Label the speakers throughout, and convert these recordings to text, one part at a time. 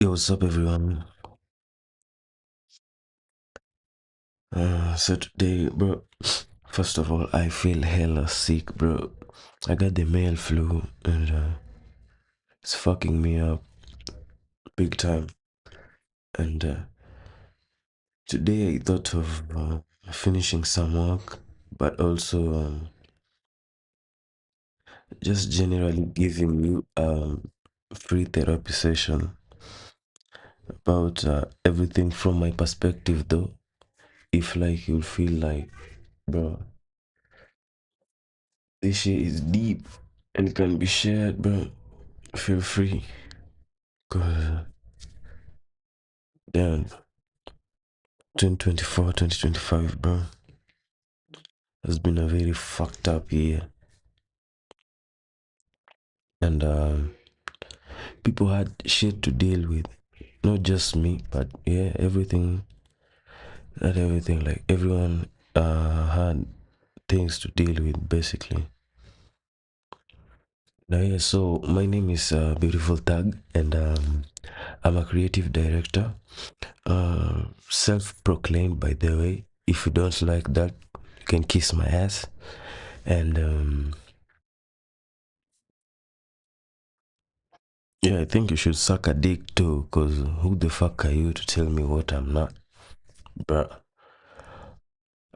Speaker 1: Yo, what's up, everyone? So today, bro, first of all, I feel hella sick, bro. I got the male flu, and it's fucking me up big time. And today I thought of finishing some work, but also just generally giving you free therapy session about everything from my perspective, though. If like you feel like, bro, this shit is deep and can be shared, bro, feel free. Cause damn, 2024, 2025, bro, has been a very fucked up year. And people had shit to deal with. Not just me, but yeah, everything, not everything, like everyone had things to deal with, basically. Now, yeah, so my name is Beautiful Tag, and I'm a creative director. Self-proclaimed, by the way. If you don't like that, you can kiss my ass. And yeah, I think you should suck a dick too, cause who the fuck are you to tell me what I'm not, bruh?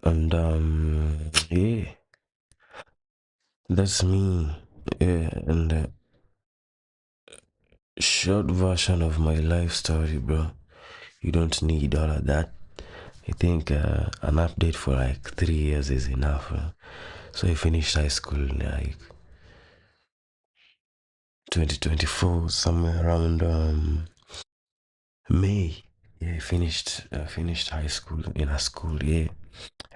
Speaker 1: And yeah, that's me. Yeah, and short version of my life story, bro. You don't need all of that. I think an update for like 3 years is enough. So I finished high school in like 2024, somewhere around May. Yeah, I finished high school in a school. Yeah,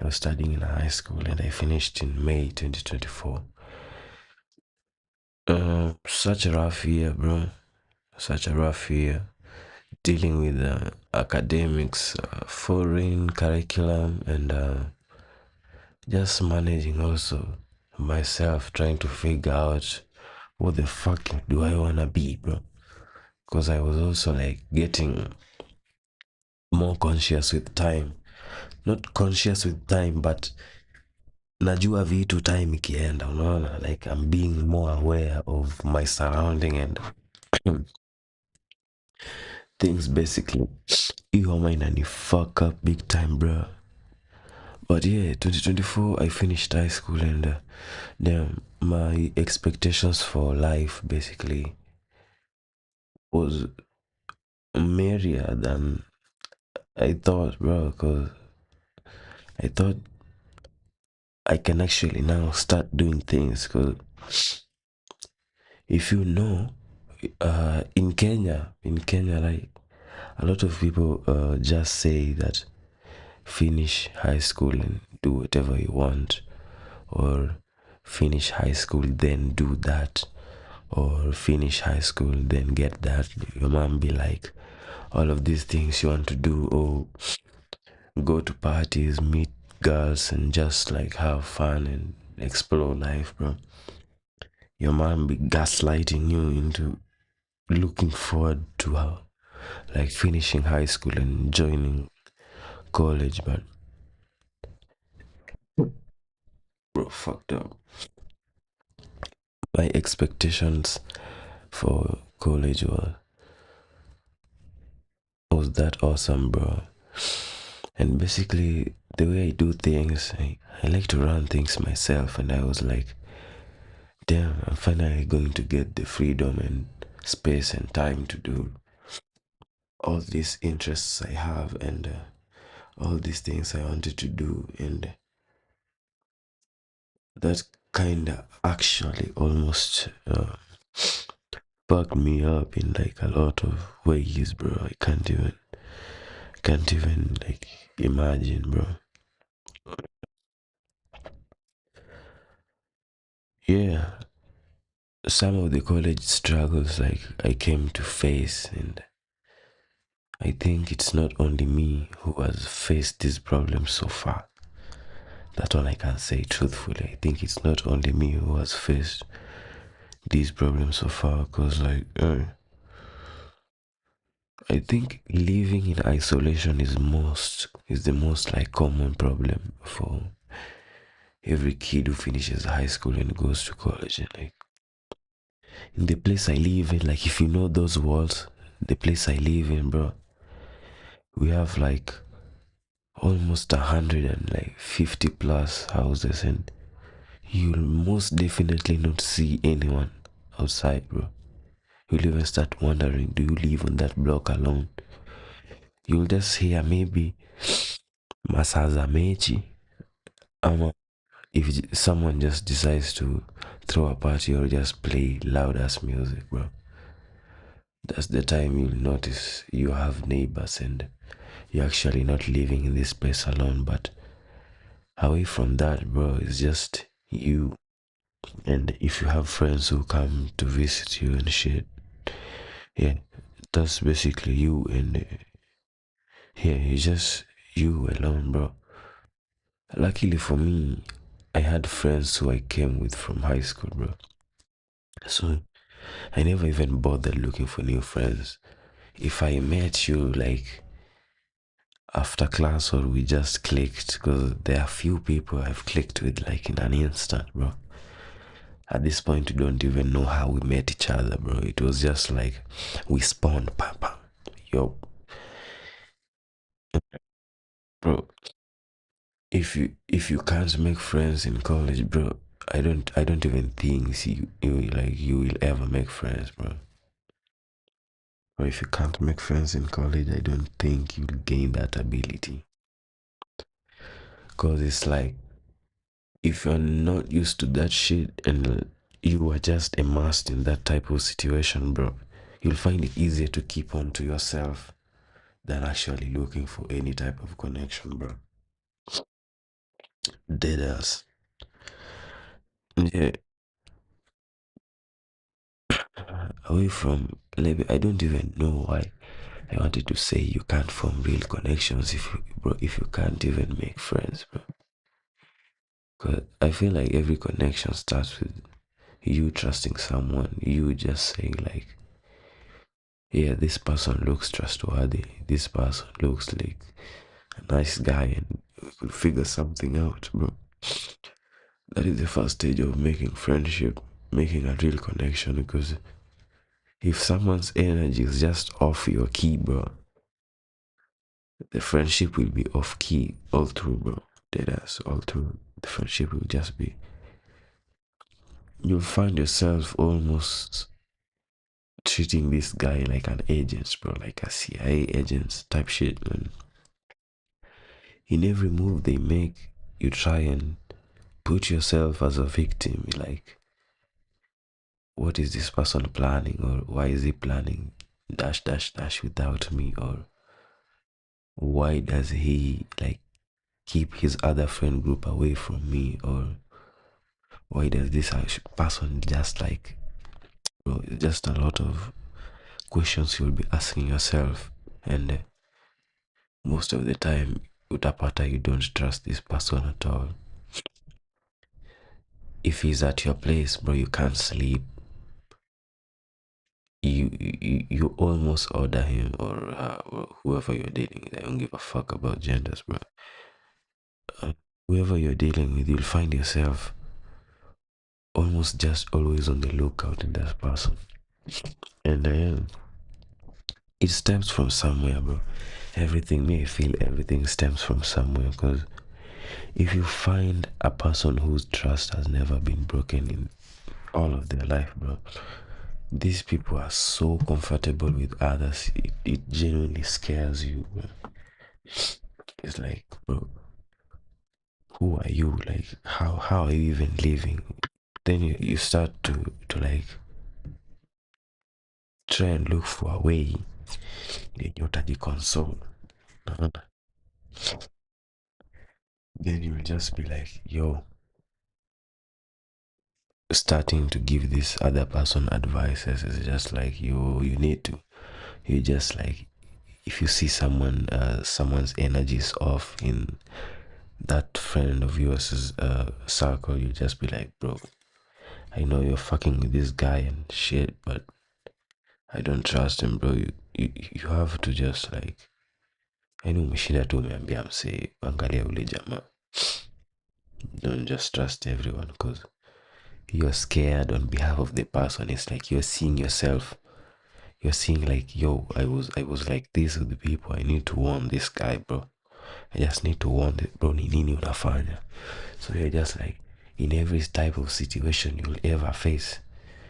Speaker 1: I was studying in a high school, and I finished in May 2024. Such a rough year, bro. Such a rough year. Dealing with academics, foreign curriculum, and just managing also myself, trying to figure out what the fuck do I wanna be, bro. Because I was also like getting more conscious with time. Not conscious with time, but najua vitu time ikienda, unaona, like I'm being more aware of my surrounding and things, basically. Hiyo homa inani fuck up big time, bro. But yeah, 2024 I finished high school, and damn, my expectations for life basically was merrier than I thought, bro. Because I thought I can actually now start doing things. Because if you know, in Kenya, like a lot of people just say that finish high school and do whatever you want, or finish high school then do that, or finish high school then get that. Your mom be like, all of these things you want to do, or go to parties, meet girls, and just like have fun and explore life, bro. Your mom be gaslighting you into looking forward to like finishing high school and joining college, but bro, fucked up. My expectations for college was that awesome, bro. And basically, the way I do things, I like to run things myself, and I was like, damn, I'm finally going to get the freedom and space and time to do all these interests I have, and all these things I wanted to do. And that kind of actually almost fucked me up in like a lot of ways, bro. I can't even like imagine, bro. Yeah, some of the college struggles like I came to face, and I think it's not only me who has faced these problems so far. That one I can say truthfully. I think it's not only me who has faced these problems so far, because like I think living in isolation is the most like common problem for every kid who finishes high school and goes to college. And like in the place I live in, like if you know those walls, the place I live in, bro, we have like almost 150 plus houses, and you'll most definitely not see anyone outside, bro. You'll even start wondering, do you live on that block alone? You'll just hear maybe masaza mechi, ama if someone just decides to throw a party or just play loud ass music, bro. That's the time you'll notice you have neighbors and you're actually not living in this place alone, but away from that, bro, it's just you. And if you have friends who come to visit you and shit, yeah, that's basically you. And yeah, it's just you alone, bro. Luckily for me, I had friends who I came with from high school, bro. So I never even bothered looking for new friends. If I met you like after class or we just clicked, because there are few people I've clicked with like in an instant, bro. At this point, we don't even know how we met each other, bro. It was just like we spawned, papa. Yo, bro. If you can't make friends in college, bro, I don't even think you will ever make friends, bro. Or if you can't make friends in college, I don't think you'll gain that ability. Cause it's like if you're not used to that shit and you are just immersed in that type of situation, bro, you'll find it easier to keep on to yourself than actually looking for any type of connection, bro. Dead ass. Yeah, away from, maybe I don't even know why I wanted to say you can't form real connections if you can't even make friends, bro. Cause I feel like every connection starts with you trusting someone, you just saying like, yeah, this person looks trustworthy, this person looks like a nice guy, and we could figure something out, bro. That is the first stage of making friendship, making a real connection. Because if someone's energy is just off your key, bro, the friendship will be off key all through, bro. Deadass, all through. The friendship will just be. You'll find yourself almost treating this guy like an agent, bro, like a CIA agent type shit. And in every move they make, you try and put yourself as a victim. Like, what is this person planning, or why is he planning dash dash dash without me, or why does he like keep his other friend group away from me, or why does this person just like, bro, it's just a lot of questions you'll be asking yourself. And most of the time utapata you don't trust this person at all. If he's at your place, bro, you can't sleep. You almost order him or whoever you're dating with. I don't give a fuck about genders, bro. uh, Whoever you're dealing with, you'll find yourself almost just always on the lookout in that person. And it stems from somewhere, bro. Everything, me, I feel everything stems from somewhere. Because if you find a person whose trust has never been broken in all of their life, bro, these people are so comfortable with others, it genuinely scares you, bro. It's like, bro, who are you? Like, how are you even living? Then you start to like try and look for a way yenye utajiconsole. Unaona? Then you will just be like, yo, starting to give this other person advices. Is just like you need to, you just like, if you see someone's energy is off in that friend of yours' circle, you just be like, bro, I know you're fucking with this guy and shit, but I don't trust him, bro. You have to just like, yani umeshinda tu umeambia msee angalia ule jamaa. Don't just trust everyone because you're scared on behalf of the person. It's like you're seeing yourself. You're seeing like, yo, I was like this with the people. I need to warn this guy, bro. I just need to warn it, bro. Ni nini unafanya? So you're just like, in every type of situation you'll ever face,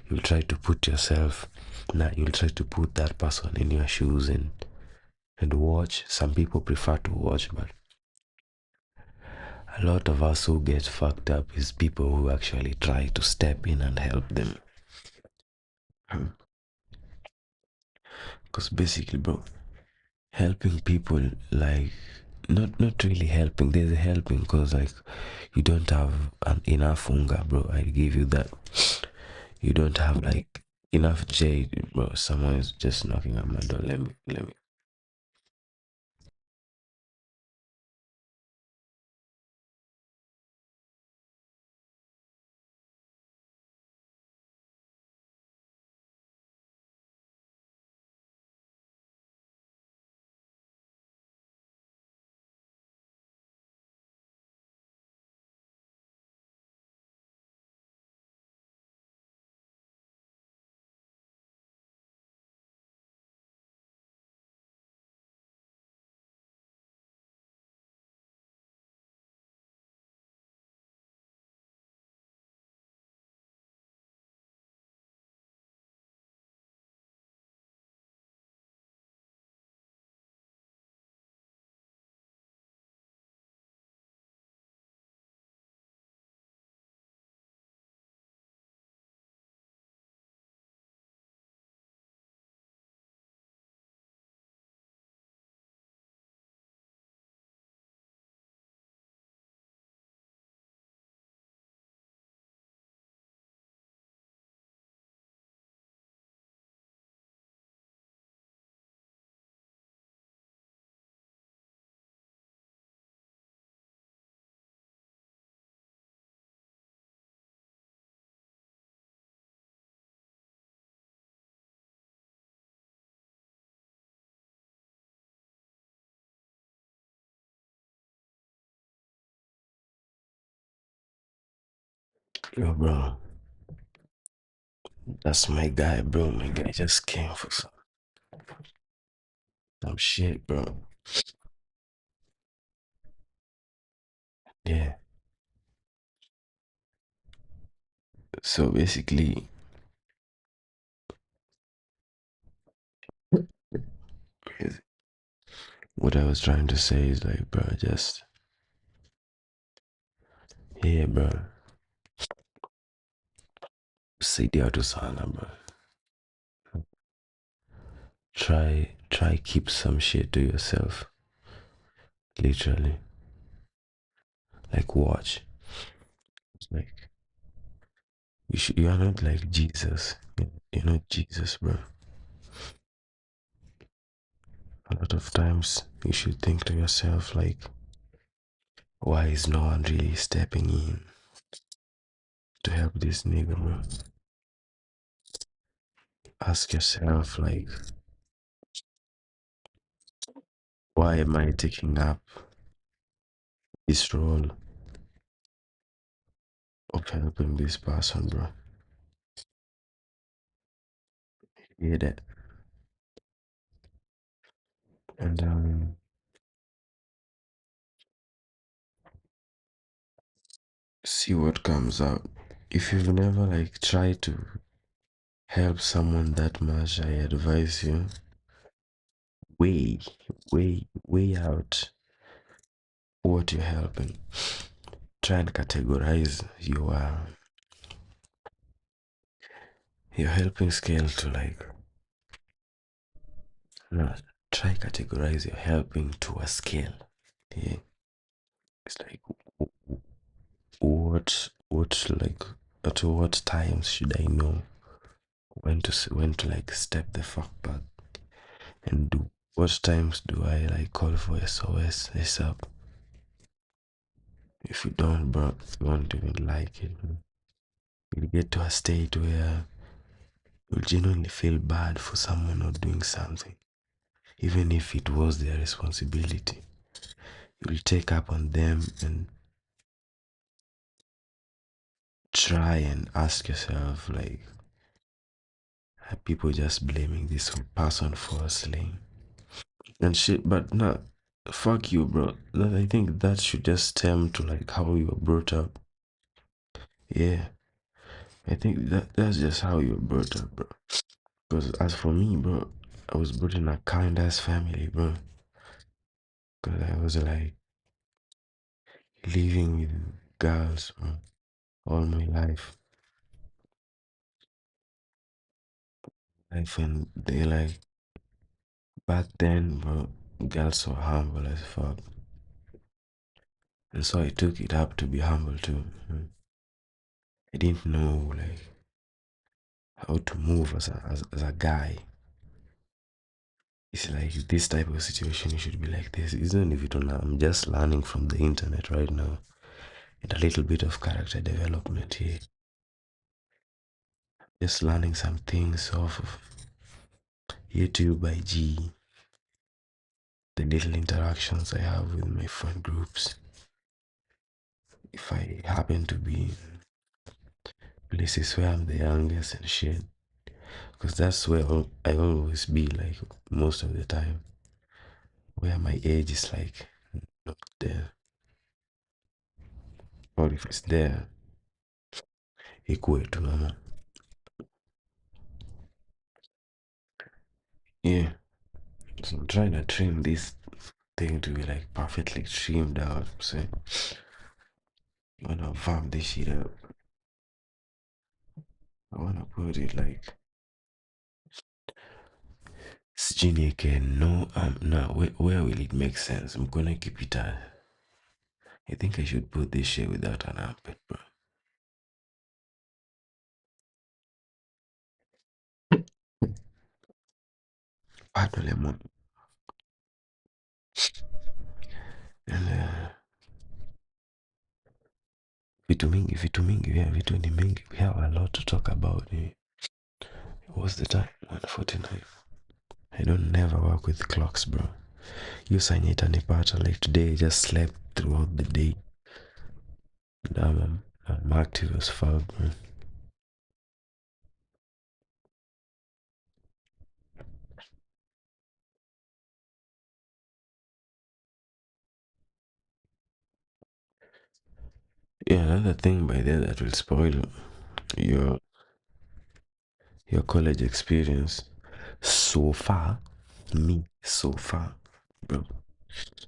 Speaker 1: you'll try to put yourself, you'll try to put that person in your shoes and watch. Some people prefer to watch, but a lot of us who get fucked up is people who actually try to step in and help them. Because basically, bro, helping people, like, not really helping. There's a helping because like you don't have enough hunger, bro. I give you that. You don't have like enough jade, bro. Someone is just knocking at my door. Let me. Yo, bro, that's my guy, bro. My guy just came for some shit, bro. Yeah. So basically, what I was trying to say is like, bro, just yeah, bro. Saidia tu sana, bro. Try keep some shit to yourself. Literally, like watch. It's like you are not like Jesus. You're not Jesus, bro. A lot of times you should think to yourself like, why is no one really stepping in to help this nigga, bro? Ask yourself like, why am I taking up this role of helping this person, bro? You get it? And see what comes out. If you've never like tried to help someone that much, I advise you weigh, weigh out what you're helping. Try and categorize your helping scale to like, no, try categorize your helping to a scale. Yeah, it's like what like at what times should I know when to like step the fuck back and do what times do I like call for SOS ASAP. If you don't, bro, you won't even like it. You'll get to a state where You'll genuinely feel bad for someone not doing something, even if it was their responsibility. You'll take up on them and try and ask yourself, like, are people just blaming this person for slaying and shit? But no, fuck you, bro. I think that should just stem to like how you were brought up. Yeah, I think that's just how you were brought up, bro. Because as for me, bro, I was brought in a kind ass family, bro. Because I was like living with girls, bro, all my life. And they like back then, bro, girls were humble as fuck. And so I took it up to be humble too. I didn't know like how to move as a guy. It's like this type of situation you should be like this. Even if you don't know, I'm just learning from the internet right now. And a little bit of character development here. Just learning some things off of YouTube by G. The little interactions I have with my friend groups. If I happen to be in places where I'm the youngest and shit. Because that's where I always be like most of the time. Where my age is like not there. Or if it's there, equal to mama. Yeah. So I'm trying to trim this thing to be like perfectly trimmed out. So I wanna farm this shit up. I wanna put it like Sijini no no where will it make sense? I'm gonna keep it at I think I should put this shit without an armpit, bro. Pardon lemon. And vitu ni mingi. We have a lot to talk about. What's the time? 1:49. I don't never work with clocks, bro. You sanye itanipata like today I just slept throughout the day. Now I'm active as fuck, bro. Yeah, another thing by there that will spoil your your college experience so far. Me, so far, bro.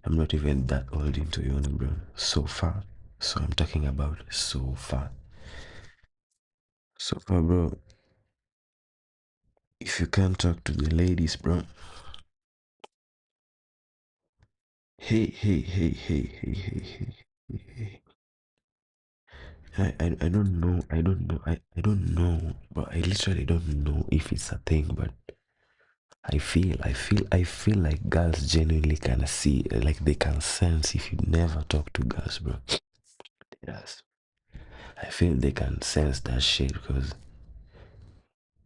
Speaker 1: I'm not even that old into uni, bro. So far. So I'm talking about so far. So far, bro. If you can't talk to the ladies, bro. Hey. I don't know. I don't know. But I literally don't know if it's a thing, but I feel like girls genuinely can see, like they can sense if you never talk to girls, bro. Yes. I feel they can sense that shit because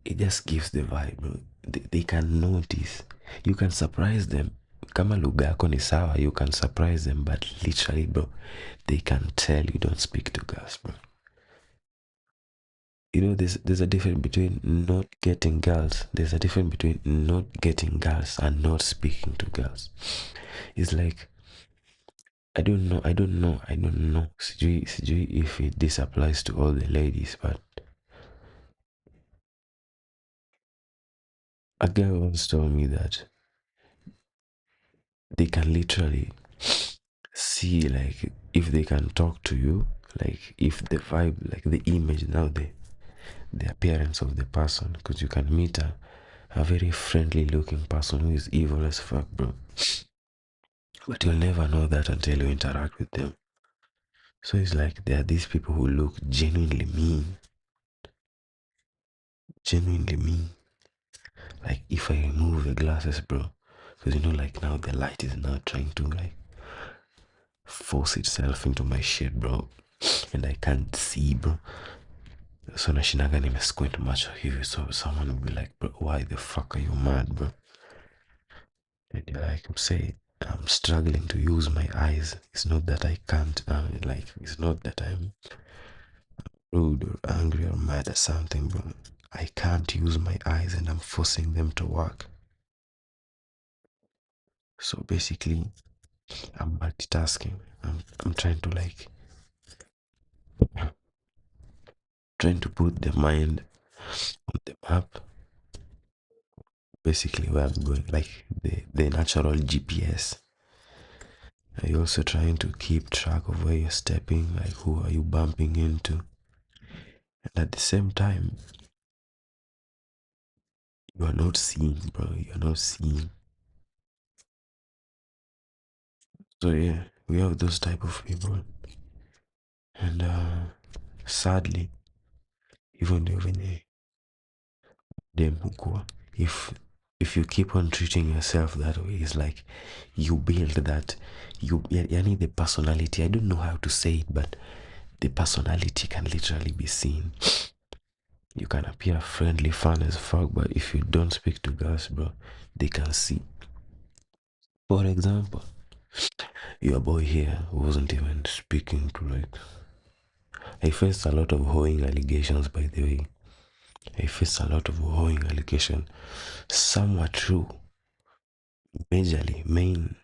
Speaker 1: it just gives the vibe, bro. They can notice. You can surprise them. Kama lugha yako ni sawa, you can surprise them, but literally, bro, they can tell you don't speak to girls, bro. You know, there's a difference between not getting girls. There's a difference between not getting girls and not speaking to girls. It's like I don't know. Sijui if this applies to all the ladies, but a girl once told me that they can literally see, like, if they can talk to you, like, if the vibe, like the image, now the appearance of the person, because you can meet a very friendly looking person who is evil as fuck, bro. But you'll never know that until you interact with them. So it's like there are these people who look genuinely mean. Genuinely mean. Like if I remove the glasses, bro. Because you know, like now the light is now trying to like force itself into my shit, bro. And I can't see, bro. So nashindaga nimesquint macho hivi, so someone will be like, bro, why the fuck are you mad, bro? And you're like, I'm saying, I'm struggling to use my eyes. It's not that I can't, like, it's not that I'm rude or angry or mad at something, bro. I can't use my eyes and I'm forcing them to work. So basically, I'm multitasking. I'm trying to like, trying to put the mind on the map, basically where I'm going, like the natural GPS. Are you also trying to keep track of where you're stepping, like who are you bumping into? And at the same time, you are not seeing, bro. You're not seeing. So yeah, we have those type of people. And sadly, even though when them who if you keep on treating yourself that way, it's like you build that you need the personality. I don't know how to say it, but the personality can literally be seen. You can appear friendly, fun as fuck, but if you don't speak to girls, bro, they can see. For example, your boy here wasn't even speaking to like. I faced a lot of hoeing allegations, by the way. I faced a lot of hoeing allegations. Some were true, majorly, main,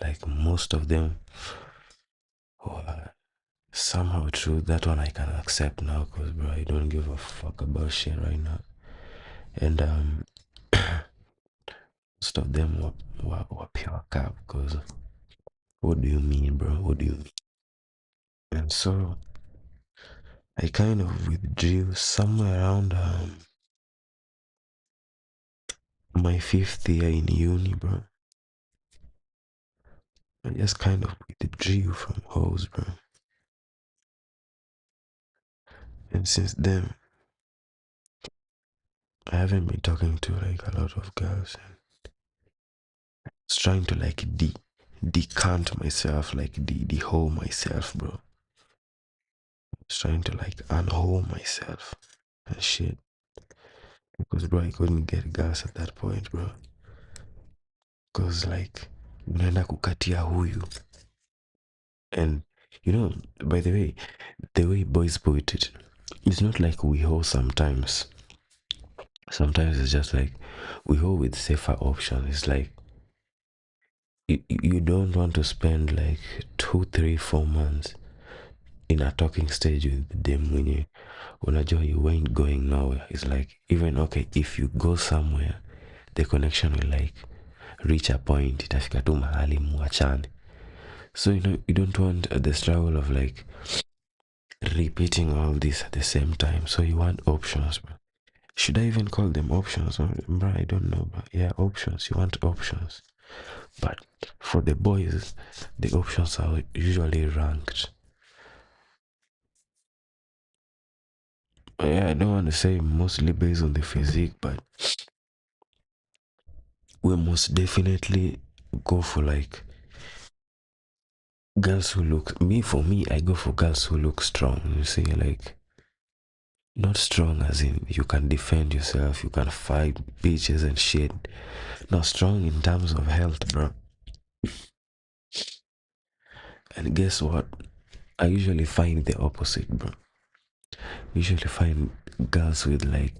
Speaker 1: like most of them were somehow true. That one I can accept now, cause bro, I don't give a fuck about shit right now. And most of them were pure cap. Cause what do you mean, bro? What do you mean? And so I kind of withdrew somewhere around my 5th year in uni, bro. I just kind of withdrew from hoes, bro. And since then, I haven't been talking to like a lot of girls. And it's trying to like decant myself, like de-hoe myself, bro. It's trying to like unhole myself and shit. Because bro, I couldn't get girls at that point, bro. Cause like unaenda kukatia huyu. And you know, by the way boys put it, it's not like we hoe sometimes. Sometimes it's just like we hoe with safer options. It's like you don't want to spend like 2, 3, 4 months in a talking stage with them when you ain't going nowhere. It's like, even okay, if you go somewhere, the connection will like reach a point, itafika tu mahali muachane. So you don't want the struggle of like repeating all this at the same time. So you want options, bro. Should I even call them options? Bro, I don't know, but yeah, options. You want options. But for the boys, the options are usually ranked. Yeah, I don't want to say mostly based on the physique, but we most definitely go for like girls who look, for me, I go for girls who look strong. You see, like not strong as in you can defend yourself, you can fight bitches and shit. Not strong in terms of health, bro. And guess what? I usually find the opposite, bro. Usually find girls with like,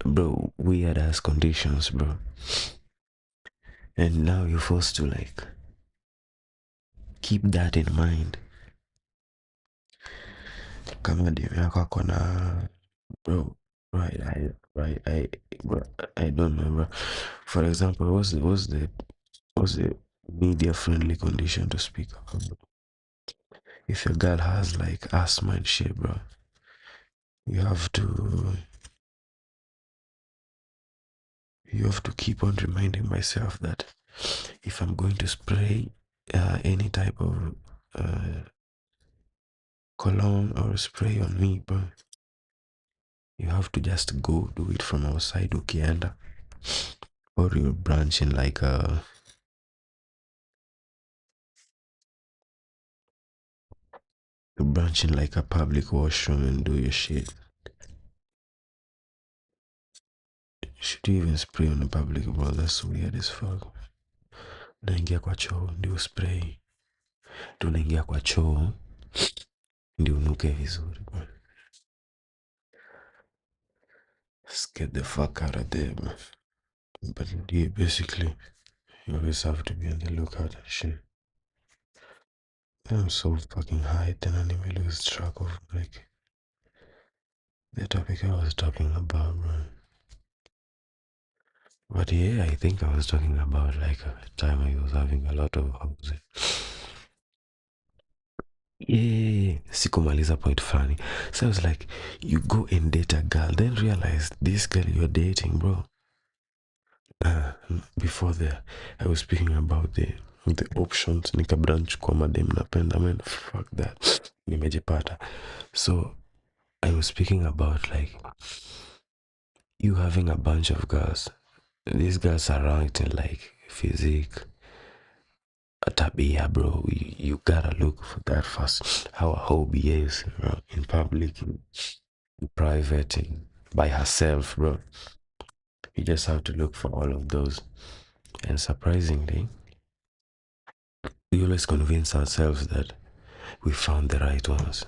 Speaker 1: bro, weird ass conditions, bro. And now you're forced to like keep that in mind. Kama demu yako ako na, bro, bro, I don't know, bro. For example, what's the media friendly condition to speak about? If your girl has like asthma and shit, bro, you have to keep on reminding myself that if I'm going to spray any type of cologne or spray on me, bro, you have to just go do it from outside ukienda, or you're branching like a public washroom and do your shit. Should you even spray on the public, bro? That's weird as fuck. Unaingia kwa choo ndio spray. Tunaingia kwa choo ndio unuke vizuri, bro. Let's get the fuck out of there, man. But yeah, basically, you always have to be on the lookout and shit. I'm so fucking high, then I didn't lose track of like the topic I was talking about, bro. But yeah, I think I was talking about like a time I was having a lot of hoes. Yeah, sikumaliza point funny. So I was like, you go and date a girl, then realize this girl you're dating, bro. Before there, I was speaking about the options. Nika branch kwa madem napenda, man, fuck that. Nimejipata. So I was speaking about like you having a bunch of girls. These girls are ranked in like physique, tabia, bro. You gotta look for that first. How a hoe behaves, bro, in public, in private, and by herself, bro. You just have to look for all of those. And surprisingly, we always convince ourselves that we found the right ones.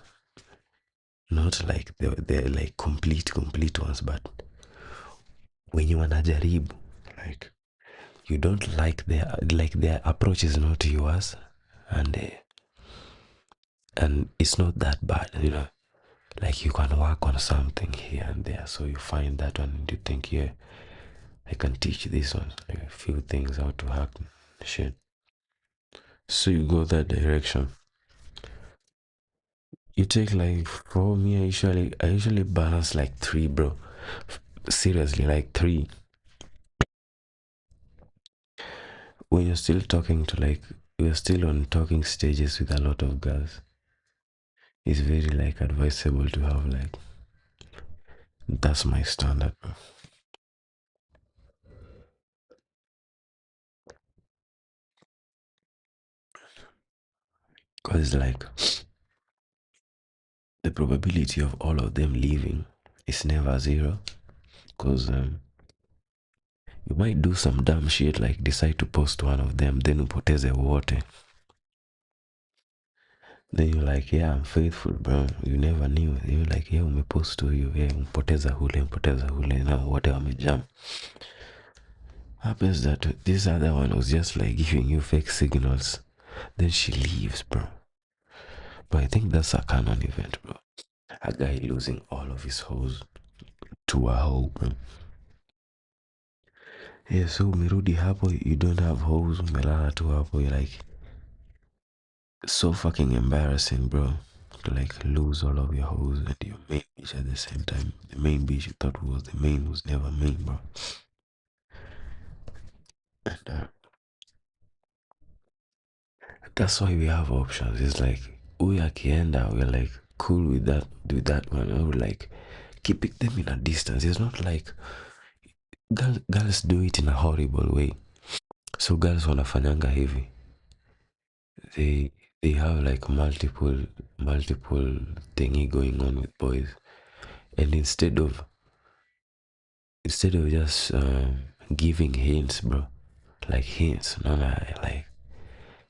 Speaker 1: Not like they're like complete ones, but when you wanajaribu, like you don't like their approach is not yours, and it's not that bad, you know. Like you can work on something here and there, so you find that one and you think, yeah, I can teach this one like a few things how to hack shit. So you go that direction. You take like, for me, I usually balance like 3, bro. Seriously, like 3. When you're still talking to like, you're still on talking stages with a lot of girls, it's very like advisable to have like, that's my standard, bro. Because like the probability of all of them leaving is never 0. Because you might do some dumb shit like decide to post one of them, then upoteze wote. Then you're like, yeah, I'm faithful, bro. You never knew. You're like, yeah, umepost to you, yeah, mpoteza hule, now wote wamejam. Happens that this other one was just like giving you fake signals. Then she leaves, bro. But I think that's a canon event, bro. A guy losing all of his hoes to a hoe, bro. Yeah, so umerudi hapo, you don't have hoes, umelala tu hapo, you're like, so fucking embarrassing, bro. To like lose all of your hoes and your main bitch at the same time. The main bitch you thought was the main was never main, bro. And that's why we have options. It's like we akienda, we're like cool with that one. Or like keeping them in a distance. It's not like girls do it in a horrible way. So girls wanafanyanga hivi. They have like multiple thingy going on with boys. And instead of just giving hints, bro, like hints, no, like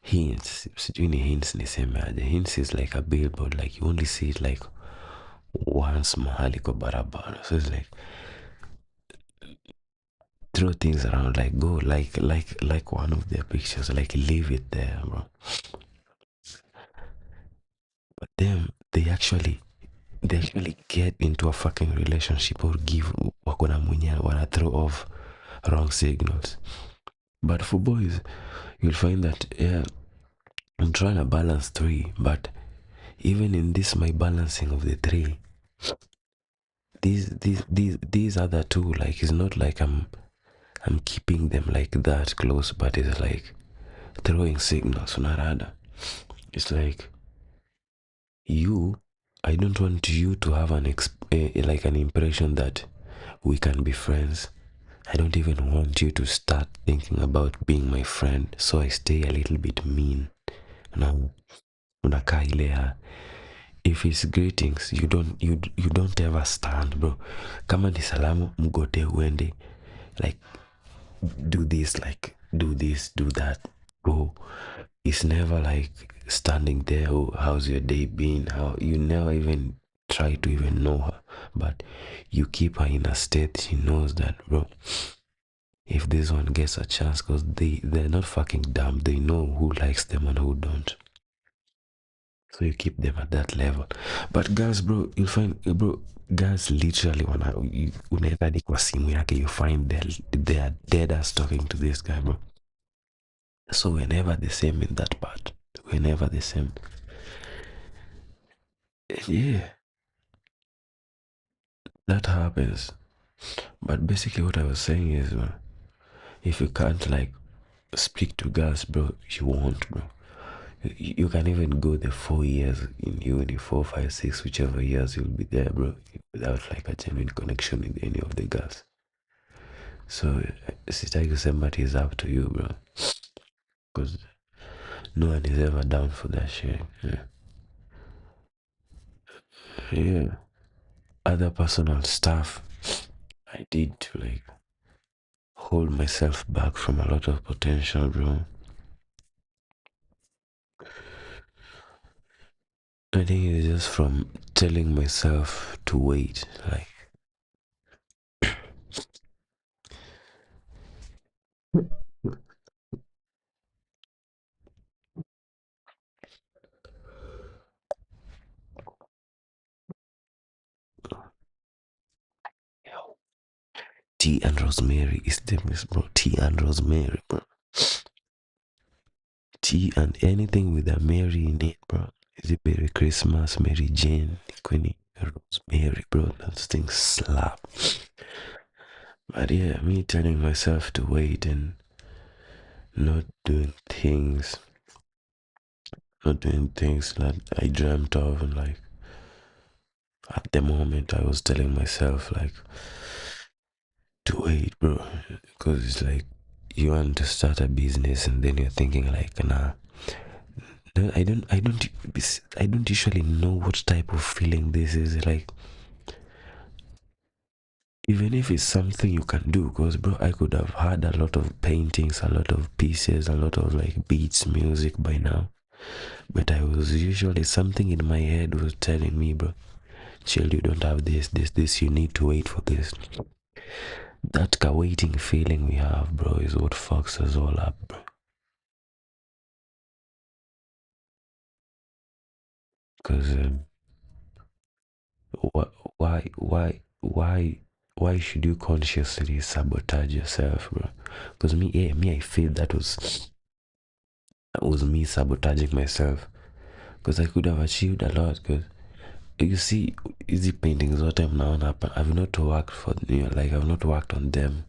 Speaker 1: hints. Sijui ni hints niseme. Hints is like a billboard, like you only see it like once mahali kwa barabara. So it's like throw things around, like go like one of their pictures, like leave it there, bro. But them, they actually get into a fucking relationship or give wakona mwenye wanna throw off wrong signals. But for boys, you'll find that, yeah, I'm trying to balance 3, but even in this my balancing of the 3, these other 2, like it's not like I'm keeping them like that close, but it's like throwing signals, unarada. It's like I don't want you to have like an impression that we can be friends. I don't even want you to start thinking about being my friend, so I stay a little bit mean. Now, unakaa ile if it's greetings, you don't ever stand, bro. Kama ni salamu, mgote uende. like do this, like do this, do that. Bro, it's never like standing there, oh, how's your day been? How you never even try to even know her, but you keep her in a state she knows that, bro, if this one gets a chance, because they're not fucking dumb, they know who likes them and who don't. So you keep them at that level. But girls, bro, you'll find, bro, girls literally unaenda hadi kwa simu yake, you find they are dead ass talking to this guy, bro. So we're never the same in that part. We're never the same. Yeah, that happens. But basically what I was saying is, if you can't like speak to girls, bro, you won't, bro. You can even go the 4 years in uni, 4, 5, 6, whichever years you'll be there, bro, without like a genuine connection with any of the girls. So sitaki kusema it is up to you, bro, because no one is ever down for that shit. Yeah. Other personal stuff I did to like hold myself back from a lot of potential, bro. I think it's just from telling myself to wait, like tea and rosemary is the best, bro. Tea and rosemary, bro. Tea and anything with a Mary in it, bro. Is it Merry Christmas, Mary Jane, Queenie, Rosemary, bro? Those things slap. But yeah, me telling myself to wait and not doing things, that I dreamt of, and like at the moment I was telling myself like to wait, bro, because it's like you want to start a business and then you're thinking like, nah, no, I don't usually know what type of feeling this is like. Even if it's something you can do, because bro, I could have had a lot of paintings, a lot of pieces, a lot of like beats, music by now, but I was usually, something in my head was telling me, bro, chill, you don't have this, you need to wait for this. That waiting feeling we have, bro, is what fucks us all up, bro. Because why should you consciously sabotage yourself, bro? Because I feel that was me sabotaging myself, because I could have achieved a lot. Because you see, easy paintings what I'm now happen, I've not worked for, like I've not worked on them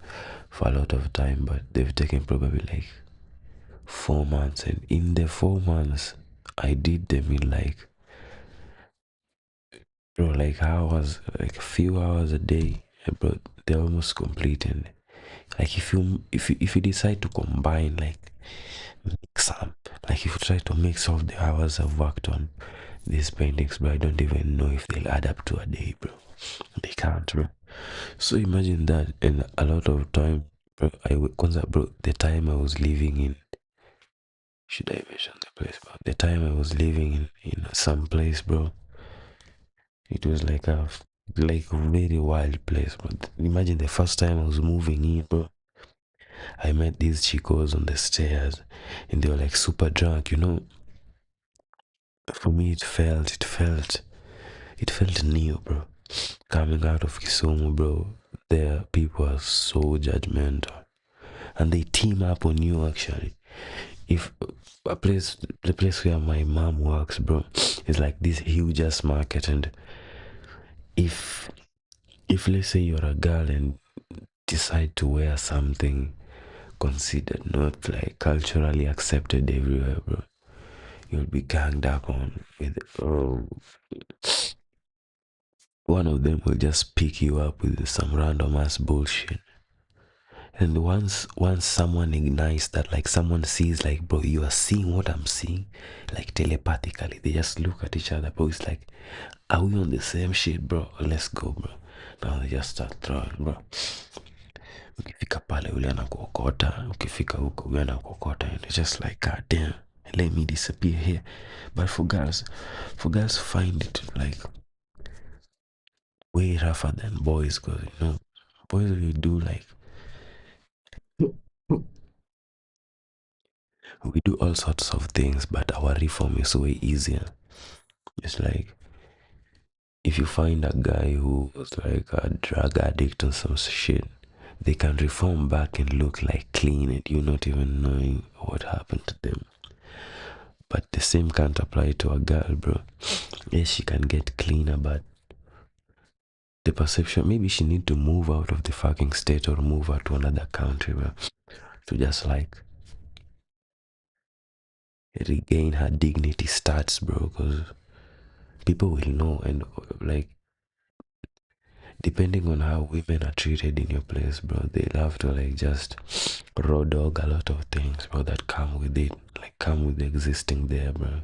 Speaker 1: for a lot of time, but they've taken probably like 4 months, and in the 4 months I did them in like, bro, like hours, like a few hours a day, bro. They're almost complete. And like if you decide to combine, like mix some, like if you try to mix all the hours I've worked on these paintings, bro, I don't even know if they'll add up to a day, bro. They can't, bro. So imagine that. And a lot of time, bro, bro, the time I was living in, should I mention the place, bro? The time I was living in some place, bro, it was like a very wild place, bro. Imagine the first time I was moving in, bro. I met these chicos on the stairs, and they were like super drunk, For me, it felt new, bro. Coming out of Kisumu, bro, there people are so judgmental, and they team up on you. Actually, if the place where my mom works, bro, is like this huge ass market, and if let's say you're a girl and decide to wear something considered not like culturally accepted everywhere, bro, you'll be ganged up on with, oh, one of them will just pick you up with some random ass bullshit. And once someone ignites that, like someone sees like, bro, you are seeing what I'm seeing, like telepathically, they just look at each other, bro. It's like, are we on the same shit, bro? Let's go, bro. Now they just start throwing, bro. Ukifika pale ule anakuokota, ukifika huko ule anakuokota, and it's just like, god damn, let me disappear here. But for girls find it like way rougher than boys, because boys will do like, we do all sorts of things, but our reform is way easier. It's like, if you find a guy who was like a drug addict or some shit, they can reform back and look like clean, and you not even knowing what happened to them. But the same can't apply to a girl, bro. Yes, she can get cleaner, but the perception, maybe she need to move out of the fucking state or move out to another country, bro, to just like regain her dignity stats, bro, because people will know. And like, depending on how women are treated in your place, bro, they'll have to like just raw dog a lot of things, bro, that come with it, like come with existing there, bro.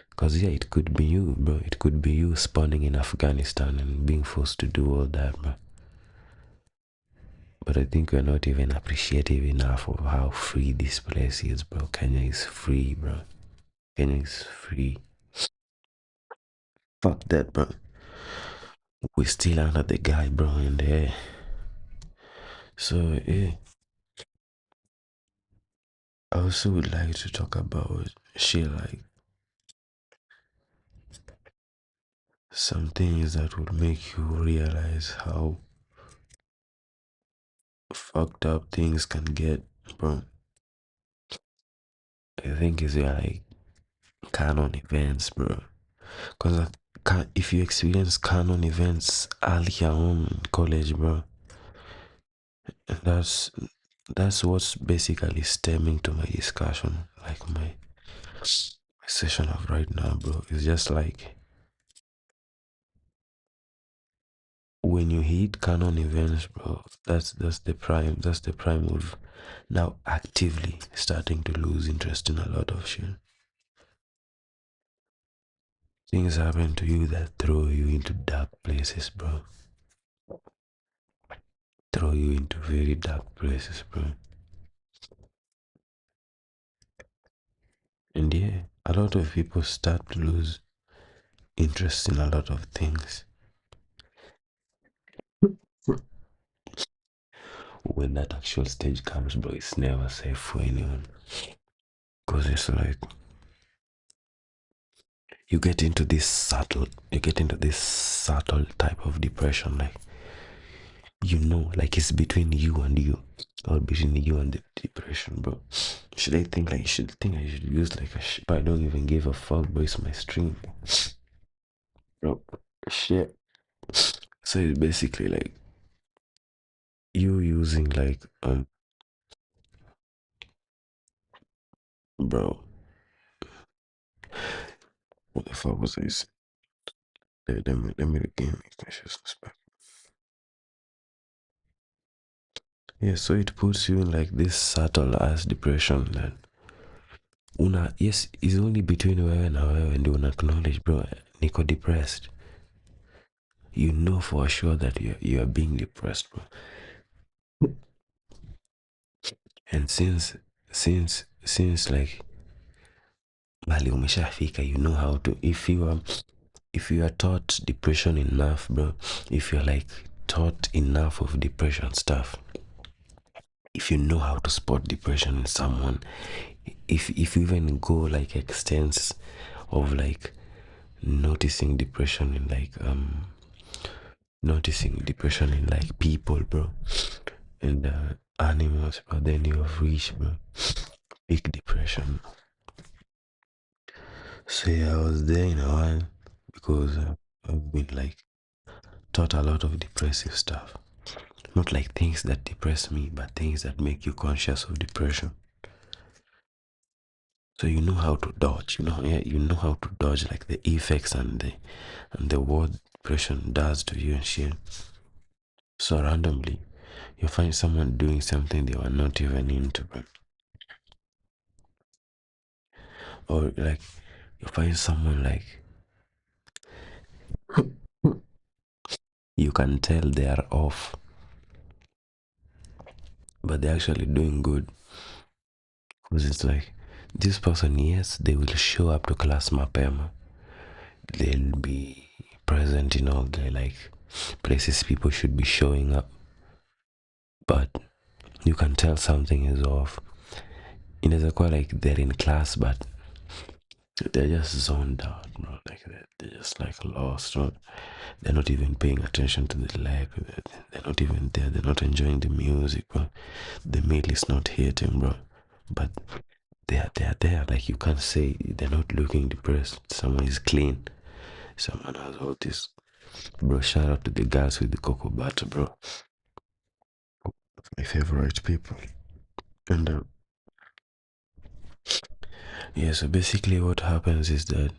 Speaker 1: Because yeah, it could be you, bro. It could be you spawning in Afghanistan and being forced to do all that, bro. But I think we're not even appreciative enough of how free this place is, bro. Kenya is free, bro. Kenya is free. Fuck that, bro. We still under the guy, bro, and so yeah. I also would like to talk about shit like some things that would make you realize how fucked up things can get, bro. I think it's like canon events, bro. Because if you experience canon events earlier on in college, bro, that's what's basically stemming to my discussion, like my session of right now, bro. It's just like when you hit canon events, bro, that's the prime. That's the prime of now actively starting to lose interest in a lot of shit. Things happen to you that throw you into dark places, bro. Throw you into very dark places, bro. And yeah, a lot of people start to lose interest in a lot of things when that actual stage comes, bro. It's never safe for anyone, because it's like you get into this subtle type of depression, like, like it's between you and you, or between you and the depression, bro. Should I think like, should think I should use like but I don't even give a fuck, bro. It's my stream, bro. Shit. So it's basically like you using like bro, what the fuck was I saying? Let me regain my consciousness back. Yeah, so it puts you in like this subtle ass depression that yes, it's only between wewe na wewe ndio una acknowledge, bro, niko depressed. You know for sure that you are being depressed, bro. And since like mali umeshafika, you know how to, if you are taught depression enough, bro, if you're like taught enough of depression stuff, if you know how to spot depression in someone, if you even go like extents of like noticing depression in like people, bro, and animals, but then you have reached, bro, big depression. So yeah, I was there in a while because I've been like taught a lot of depressive stuff. Not like things that depress me, but things that make you conscious of depression. So you know how to dodge, you know how to dodge like the effects and the what depression does to you and shit. So randomly, you find someone doing something they were not even into, bro. Or like you find someone like you can tell they are off. but they're actually doing good. Because it's like, this person, yes, they will show up to class mapema. They'll be present in all the like places people should be showing up. But you can tell something is off. Inaweza kuwa like they're in class, but they're just zoned out, bro. Like they're just like lost, bro. They're not even paying attention to the leg. They're not even there. They're not enjoying the music, bro. The meal is not hitting, bro. But they're there. Like you can't say they're not looking depressed. Someone is clean. Someone has all this. Bro, shout out to the guys with the cocoa butter, bro. My favorite people. And yeah, so basically what happens is that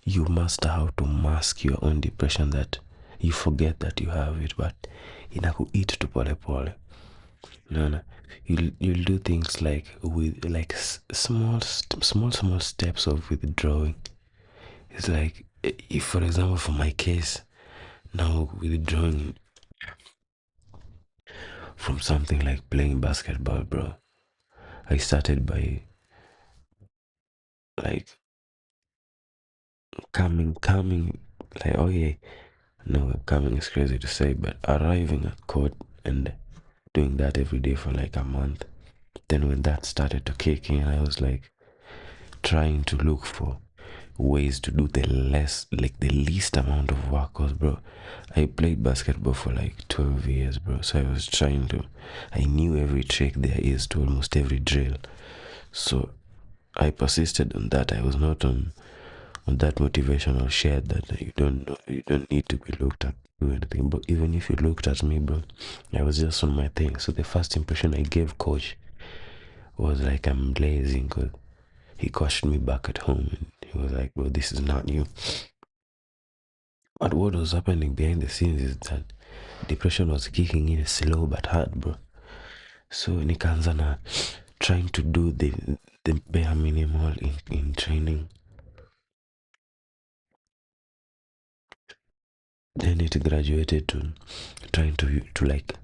Speaker 1: you master how to mask your own depression, that you forget that you have it, but inakueat to pole pole. No, you'll do things like with like small steps of withdrawing. It's like, if for example, for my case, now withdrawing from something like playing basketball, bro. I started by like coming, like, oh yeah, no, coming is crazy to say, but arriving at court and doing that every day for like a month. Then when that started to kick in, I was like trying to look for ways to do the least amount of work. Cause bro, I played basketball for like 12 years, bro. So I knew every trick there is to almost every drill. So I persisted on that. I was not on that motivational shit that you don't need to be looked at do anything. But even if you looked at me, bro, I was just on my thing. So the first impression I gave coach was like I'm blazing, because he coached me back at home and he was like, bro, this is not you. But what was happening behind the scenes is that depression was kicking in slow but hard, bro. So nikaanza na trying to do the bare minimal in training. Then it graduated to trying to like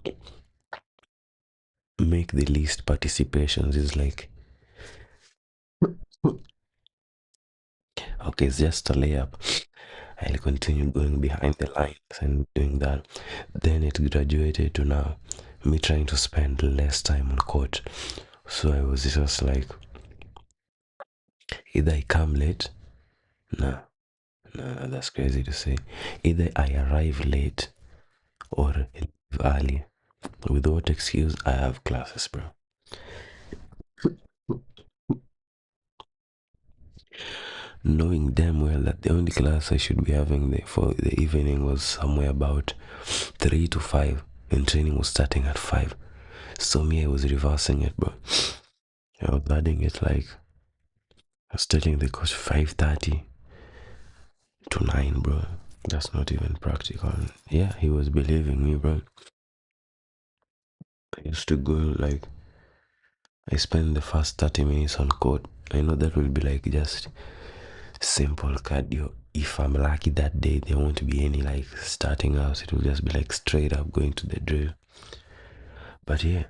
Speaker 1: make the least participations. Is like, okay, it's just a layup. I'll continue going behind the lines and doing that. Then it graduated to now me trying to spend less time on court. So I was just like, either I come late, nah, that's crazy to say. Either I arrive late or leave early. With what excuse? I have classes, bro. Knowing damn well that the only class I should be having for the evening was somewhere about 3 to 5, and training was starting at 5. So me, I was reversing it, bro. I was adding it like, I was telling the coach 5:30 to 9, bro. That's not even practical. Yeah, he was believing me, bro. I used to go like, I spend the first 30 minutes on court. I know that will be like just simple cardio. If I'm lucky that day, there won't be any like starting out. It will just be like straight up going to the drill. But yeah,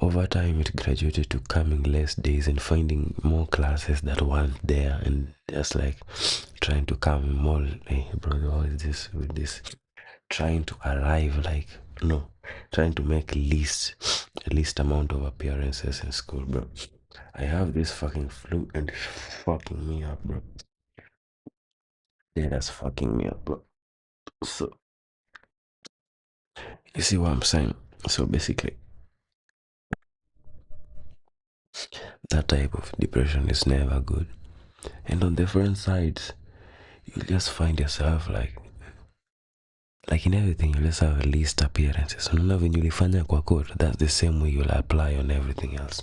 Speaker 1: over time it graduated to coming less days and finding more classes that weren't there, and just like trying to come more. Hey, bro, what is this with this? Trying to arrive like, no, trying to make least amount of appearances in school, bro. I have this fucking flu and it's fucking me up, bro. Yeah, that's fucking me up, bro. So you see what I'm saying? So basically, that type of depression is never good. And on different sides, you just find yourself like in everything, you just have least appearances. Unaona venye ulifanya kwa court, that's the same way you'll apply on everything else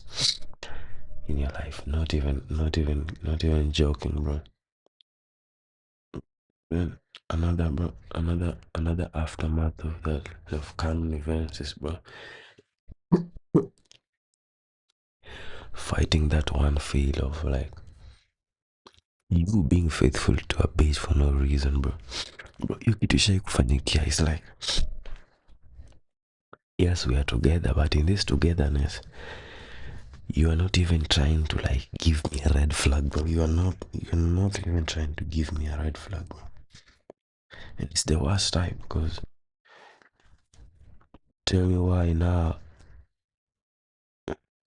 Speaker 1: in your life. Not even joking, bro. Then another aftermath of that, of canon events, is, bro, fighting that one feel of like you being faithful to a bitch for no reason, bro. Bro, hiyo kitu ishai kufanyikia, is like, yes, we are together, but in this togetherness, you are not even trying to like give me a red flag, bro. You're not even trying to give me a red flag, bro. And it's the worst type because tell me why now.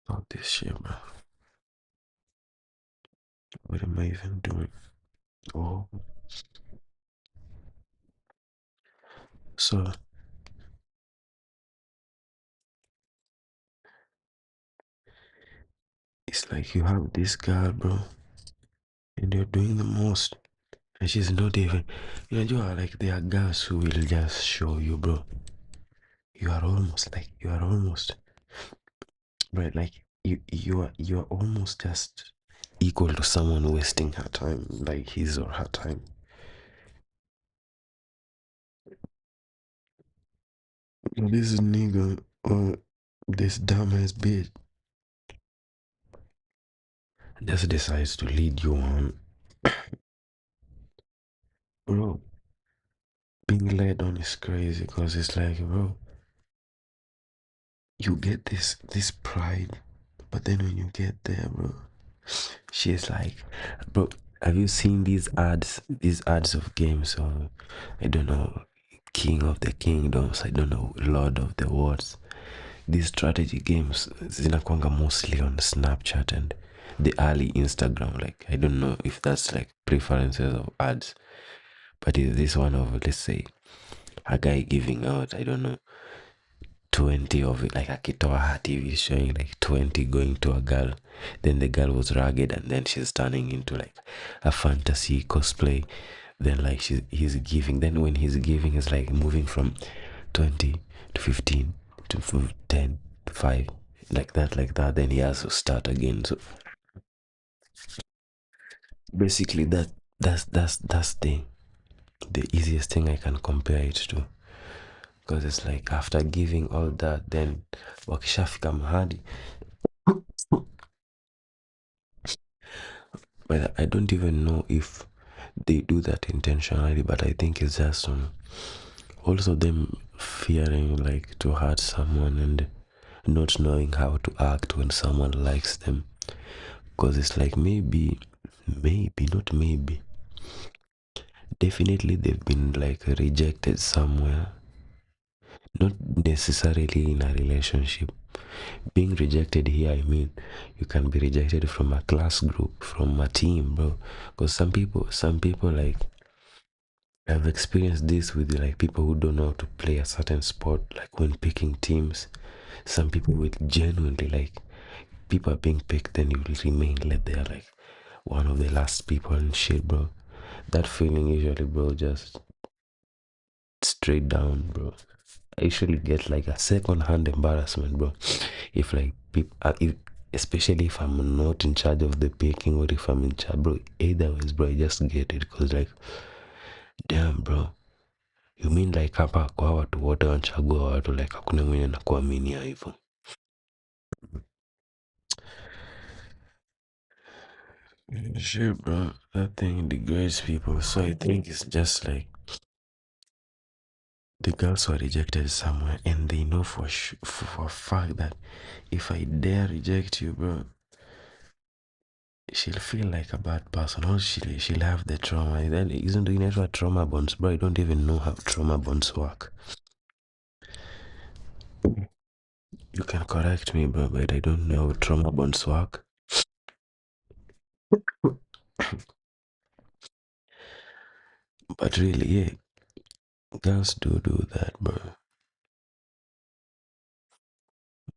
Speaker 1: Fuck this shit, bro. What am I even doing? Oh, so it's like you have this girl, bro, and you're doing the most. And she's not even, you know, like there are girls who will just show you, bro. You are almost, right? Like you are almost just equal to someone wasting her time, like his or her time. This nigga or this dumbass bitch just decides to lead you on, bro. Being led on is crazy because it's like, bro, you get this pride, but then when you get there, bro, she's like, bro, have you seen these ads? These ads of games of, I don't know, King of the Kingdoms, I don't know, Lord of the Worlds. These strategy games zinakwanga mostly on Snapchat and the early Instagram. Like I don't know if that's like preferences of ads, but is this one of, let's say, a guy giving out, I don't know, 20 of it, like akitoa her TV showing like 20 going to a girl, then the girl was ragged and then she's turning into like a fantasy cosplay, then like he's giving, then when he's giving is like moving from 20 to 15 to 10 to 5, like that, then he has to start again. So basically that's the easiest thing I can compare it to, because it's like after giving all that, then wakishafika mahali. But I don't even know if they do that intentionally, but I think it's just also them fearing like to hurt someone and not knowing how to act when someone likes them. Because it's like maybe, not maybe. Definitely they've been like rejected somewhere. Not necessarily in a relationship. Being rejected here, I mean, you can be rejected from a class group, from a team, bro. Because some people like, I've experienced this with like people who don't know how to play a certain sport, like when picking teams. Some people will genuinely like, people are being picked, then you will remain like they're like one of the last people and shit, bro. That feeling usually, bro, just straight down, bro. I usually get like a second hand embarrassment, bro. If like people, if, especially if I'm not in charge of the picking or if I'm in charge, bro. Either ways, bro, I just get it because like, damn, bro. You mean like hapa kwa watu wote wanachagua watu like hakuna mwenye na kuaminia hivyo? Sure, bro. That thing degrades people. So I think it's just like the girls were rejected somewhere, and they know for a fact that if I dare reject you, bro, she'll feel like a bad person, or she'll have the trauma. Then isn't doing it for trauma bonds, bro? I don't even know how trauma bonds work. You can correct me, bro, but I don't know how trauma bonds work. But really, yeah, girls do that, bro.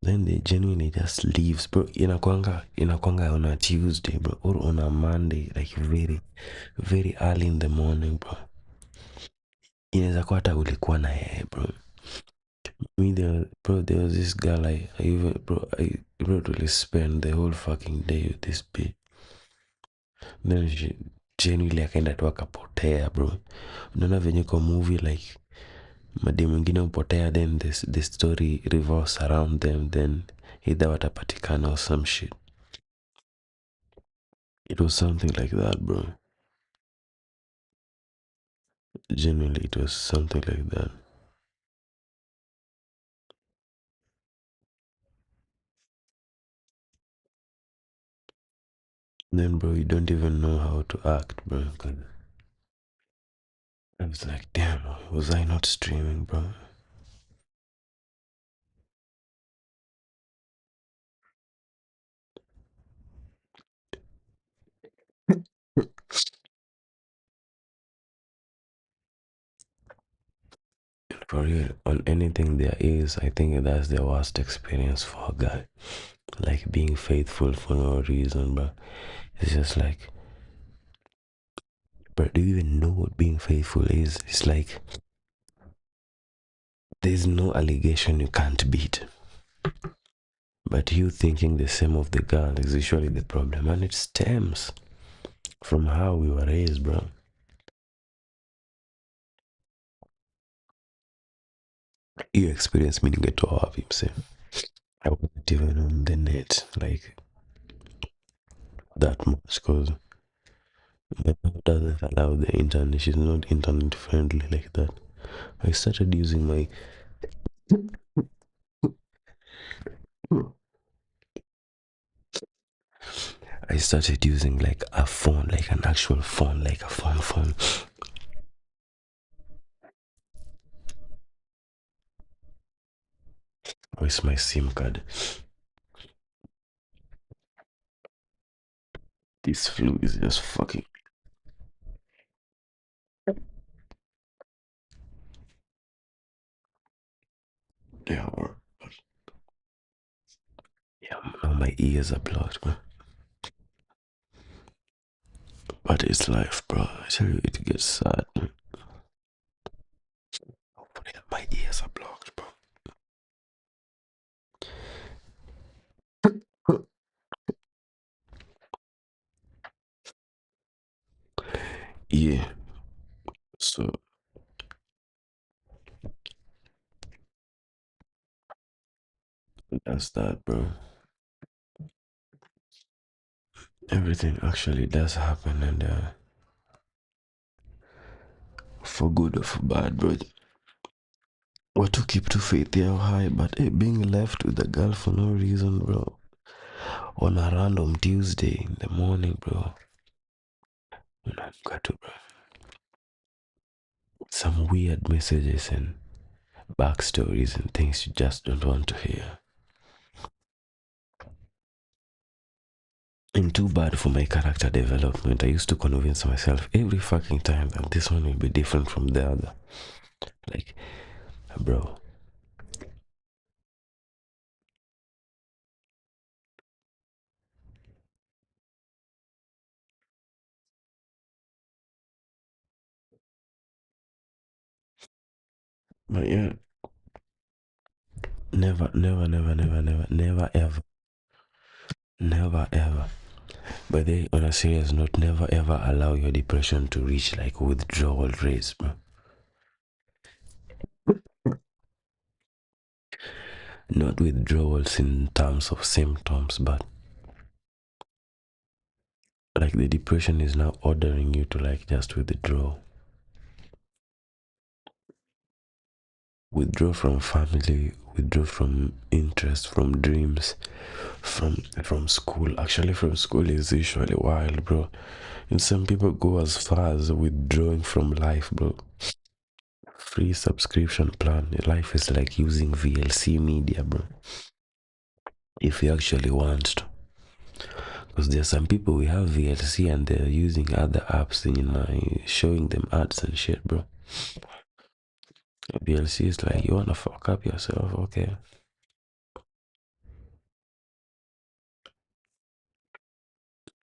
Speaker 1: Then they genuinely just leaves, bro. Inakwanga on a Tuesday, bro, or on a Monday, like very early in the morning, bro. Inaweza kuwa hata ulikuwa na yeye, bro. There was this girl I really spent the whole fucking day with this bitch. Then she genuinely akaenda tu akapotea, bro. Unaona venye kwa movie like madem mwingine upotea, then the story revolves around them, then either watapatikana or some shit. It was something like that, bro. Genuinely, it was something like that. Then, bro, you don't even know how to act, bro. 'Cause I was like, damn, was I not streaming, bro? For real, on anything there is, I think that's the worst experience for a guy. Like being faithful for no reason, bro. It's just like, but do you even know what being faithful is? It's like there's no allegation you can't beat. But you thinking the same of the girl is usually the problem, and it stems from how we were raised, bro. You experience meaning get to have him say. I wasn't even on the net like that much because my mom doesn't allow the internet. She's not internet friendly like that. I started using my I started using like a phone, like an actual phone, like a phone. Where's my SIM card? This flu is just fucking. Yeah, yeah, now my ears are blocked, man. But it's life, bro. I tell you, it gets sad. Hopefully, my ears are blocked, bro. Yeah, so that's that, bro. Everything actually does happen, and for good or for bad, bro. What to keep to faith yeah high, but being left with a girl for no reason, bro. On a random Tuesday in the morning, bro. I've got to, bro. Some weird messages and backstories and things you just don't want to hear. And too bad for my character development. I used to convince myself every fucking time that this one will be different from the other. Like, bro. But yeah, never ever, never ever. But they, on a serious note, never ever allow your depression to reach like withdrawal rates, bro. Not withdrawals in terms of symptoms, but like the depression is now ordering you to like just withdraw from family, withdraw from interest, from dreams, from school. Actually, from school is usually wild, bro. And some people go as far as withdrawing from life, bro. Free subscription plan. Life is like using VLC media, bro. If you actually want to. Because there are some people we have VLC and they're using other apps and showing them ads and shit, bro. VLC is like, you wanna fuck up yourself, okay?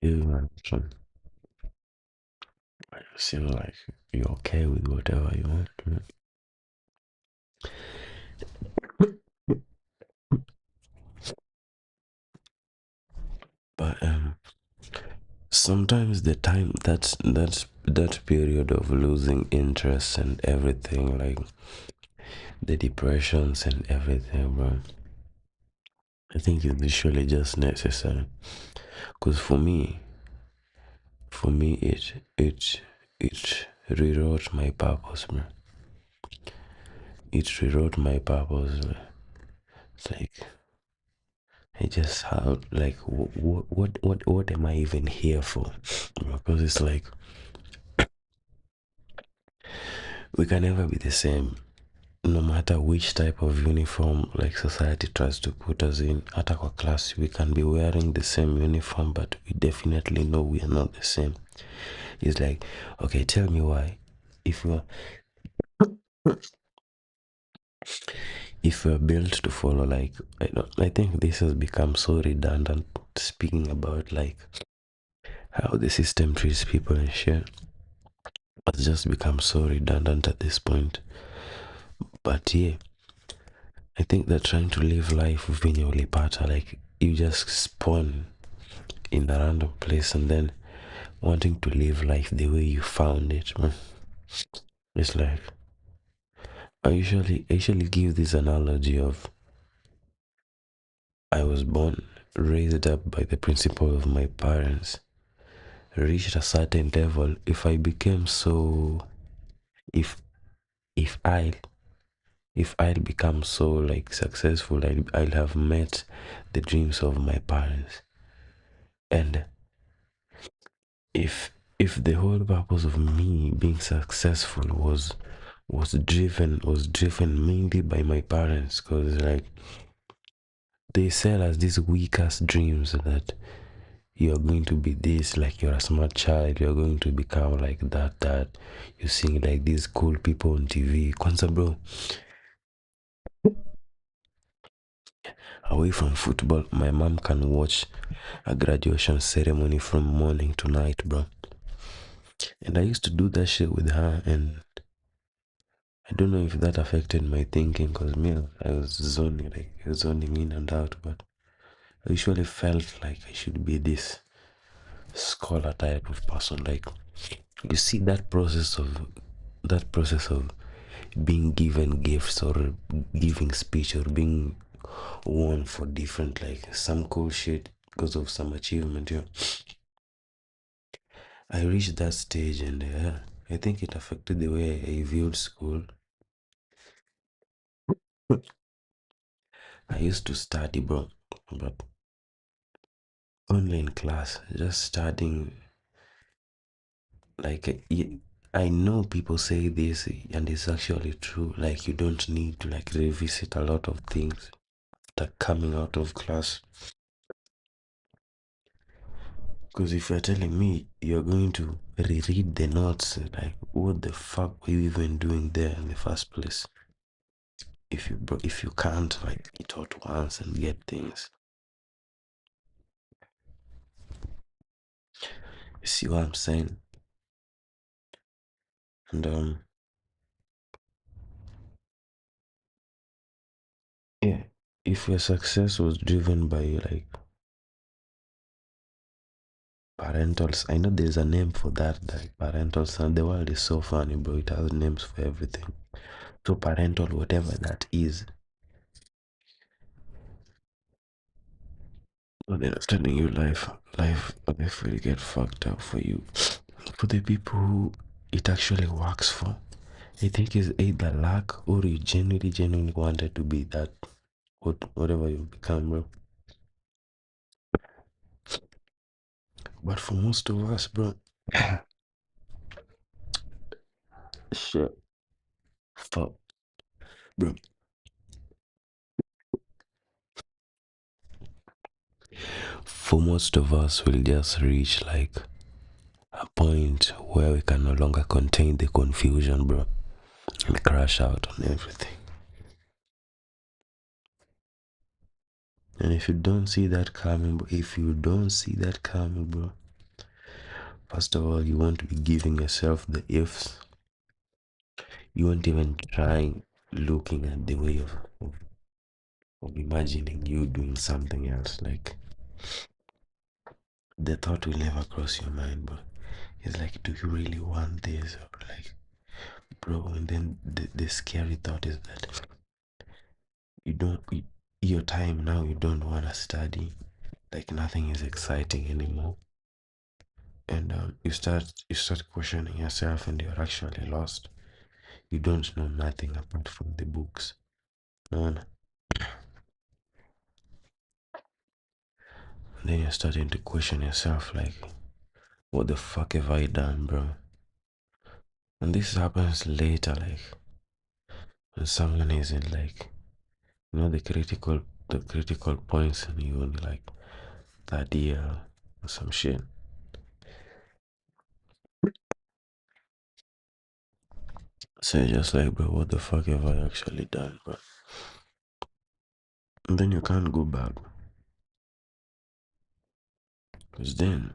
Speaker 1: You man, seem like you're okay with whatever you want, man. But sometimes the time that period of losing interest and everything, like the depressions and everything, bro. I think it's usually just necessary. Cause for me, it rewrote my purpose, bro. It rewrote my purpose. Bro. It's like I just have like, what am I even here for? Because it's like we can never be the same, no matter which type of uniform like society tries to put us in. At our class, we can be wearing the same uniform, but we definitely know we are not the same. It's like, okay, tell me why. If you're if we're built to follow, like, I think this has become so redundant, speaking about like how the system treats people and shit. It's just become so redundant at this point. But yeah, I think that trying to live life within your lipata, like you just spawn in a random place and then wanting to live life the way you found it, man. It's like I usually give this analogy of I was born, raised up by the principle of my parents, reached a certain level. If I became so, if if I if I'll become so like successful, I'll have met the dreams of my parents. And if the whole purpose of me being successful was driven mainly by my parents, because like they sell us these weakest dreams that you're going to be this, like you're a smart child, you're going to become like that you seeing like these cool people on TV. Kwanza bro, away from football, my mom can watch a graduation ceremony from morning to night, bro. And I used to do that shit with her, and I don't know if that affected my thinking, because me, I was zoning in and out, but I usually felt like I should be this scholar type of person. Like, you see that process of being given gifts or giving speech or being won for different, like some cool shit because of some achievement. Yeah, I reached that stage, and I think it affected the way I viewed school. I used to study, bro, but online class, just studying. Like, I know people say this, and it's actually true. Like, you don't need to like revisit a lot of things that coming out of class. Because if you're telling me you're going to reread the notes, like, what the fuck were you even doing there in the first place? If you can't like be taught once and get things, you see what I'm saying? And yeah, if your success was driven by like parentals, I know there's a name for that, like parentals, and the world is so funny, bro. It has names for everything. So parental, whatever that is, but then after telling you life will get fucked up for you. For the people who it actually works for, I think it's either luck or you genuinely wanted to be that, whatever you become, bro. But for most of us, bro, shit, fuck, bro. For most of us, we'll just reach like a point where we can no longer contain the confusion, bro, and crash out on everything. And if you don't see that coming, bro, first of all, you won't be giving yourself the ifs. You won't even try looking at the way of imagining you doing something else. Like, the thought will never cross your mind, but it's like, do you really want this? Or like, bro, and then the scary thought is that you don't, your time now, you don't want to study. Like, nothing is exciting anymore. And you start questioning yourself, and you're actually lost. You don't know nothing apart from the books. No, then you're starting to question yourself, like, what the fuck have I done, bro? And this happens later, like when someone is in, like, you know, the critical points, and you only like that year or some shit. So you're just like, bro, what the fuck have I actually done, bro? And then you can't go back, because then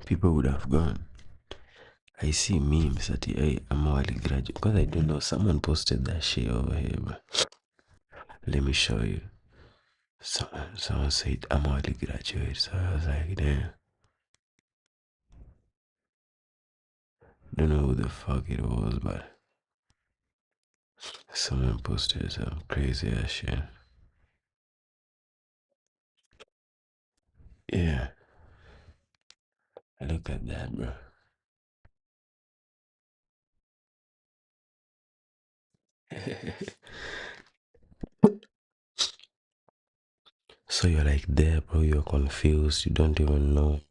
Speaker 1: people would have gone. I see memes that I'm already graduate, because I don't know. Someone posted that shit over here, bro. Let me show you. Someone said I'm already graduate, so I was like, damn. Don't know who the fuck it was, but someone posted some crazy ass shit. Yeah, look at that, bro. So you're like there, bro. You're confused. You don't even know,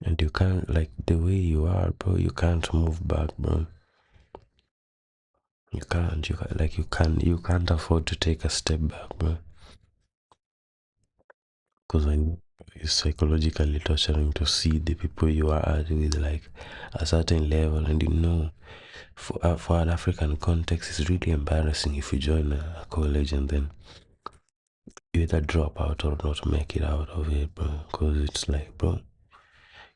Speaker 1: and you can't, like, the way you are, bro. You can't move back, bro. You can't. You can, like, you can't afford to take a step back, bro. Because when it's psychologically torturing to see the people you are at with, like, a certain level, and you know, for an African context, it's really embarrassing if you join a college and then you either drop out or not make it out of it, bro. Because it's like, bro,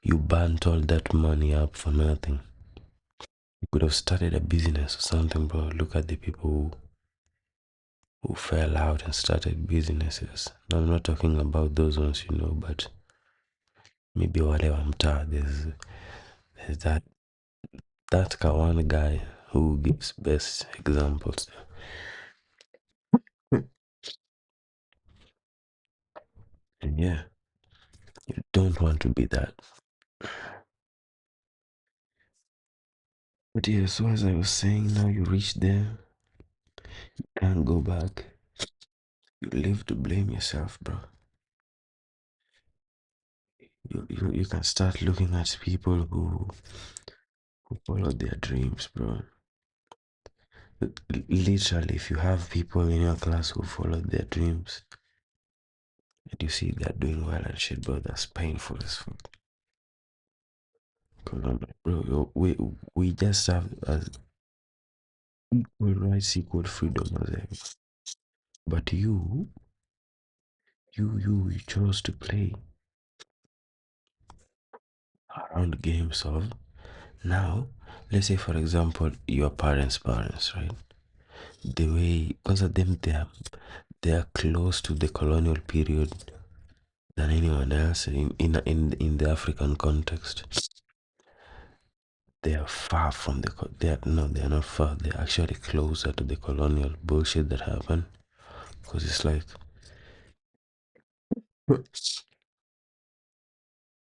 Speaker 1: you burnt all that money up for nothing. You could have started a business or something, bro. Look at the people who fell out and started businesses. Now, I'm not talking about those ones, you know, but maybe whatever I'm tired. There's that one guy who gives best examples. And yeah, you don't want to be that. But yeah, so as I was saying, now you reach there, can't go back. You live to blame yourself, bro. You can start looking at people who follow their dreams, bro. Literally, if you have people in your class who follow their dreams and you see they're doing well and shit, bro, that's painful as fuck. Cause I'm like, bro, we just have as equal rights, equal freedom as everyone. But you chose to play around games of, now, let's say for example your parents, right? The way, because of them, they are close to the colonial period than anyone else in the African context. They are far from they are, no, they are not far. They're actually closer to the colonial bullshit that happened. Because it's like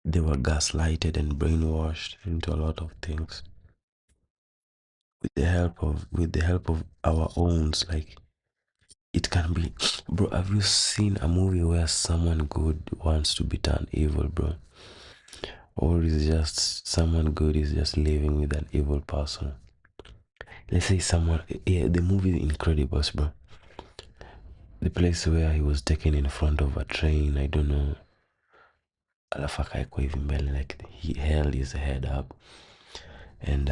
Speaker 1: they were gaslighted and brainwashed into a lot of things with the help of our owns. Like, it can be, bro. Have you seen a movie where someone good wants to be turned evil, bro? Or is just someone good is just living with an evil person? Let's say someone, yeah, the movie is incredible, bro. The place where he was taken in front of a train, I don't know, alafu akaekwa hivi mbele, like he held his head up, and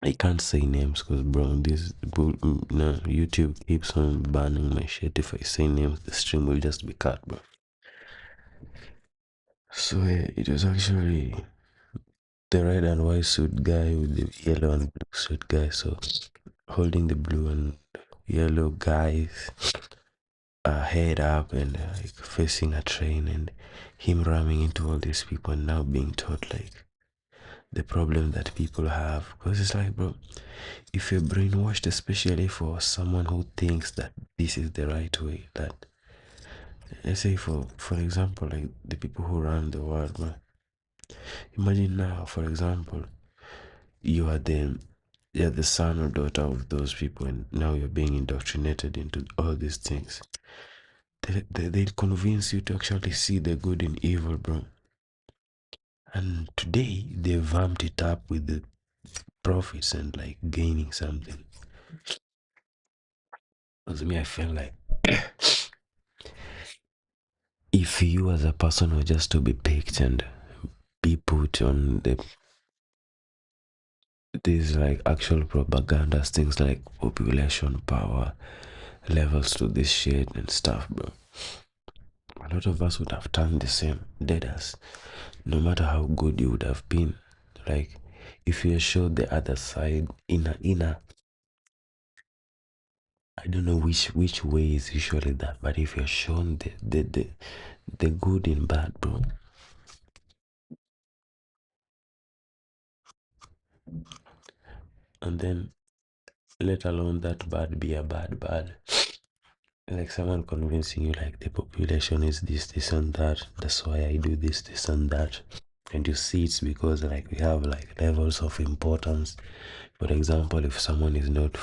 Speaker 1: I can't say names because, bro, no, YouTube keeps on banning my shit. If I say names, the stream will just be cut, bro. So yeah, it was actually the red and white suit guy with the yellow and blue suit guy. So holding the blue and yellow guys head up and like facing a train, and him ramming into all these people, and now being taught like the problem that people have. Because it's like, bro, if you're brainwashed, especially for someone who thinks that this is the right way, that, let's say, for example, like the people who run the world, bro. Imagine now, for example, you are the you're the son or daughter of those people, and now you're being indoctrinated into all these things. they'll convince you to actually see the good in evil, bro. And today they've vamped it up with the profits and like gaining something. Because me, I feel like if you as a person were just to be picked and be put on these like actual propagandas, things like population power levels to this shit and stuff, bro, a lot of us would have done the same, dead us, no matter how good you would have been. Like if you showed the other side in a I don't know which way is usually that, but if you're shown the good in bad, bro, and then let alone that bad be a bad, like someone convincing you like the population is this and that, that's why I do this and that, and you see it's because like we have like levels of importance. For example, if someone is not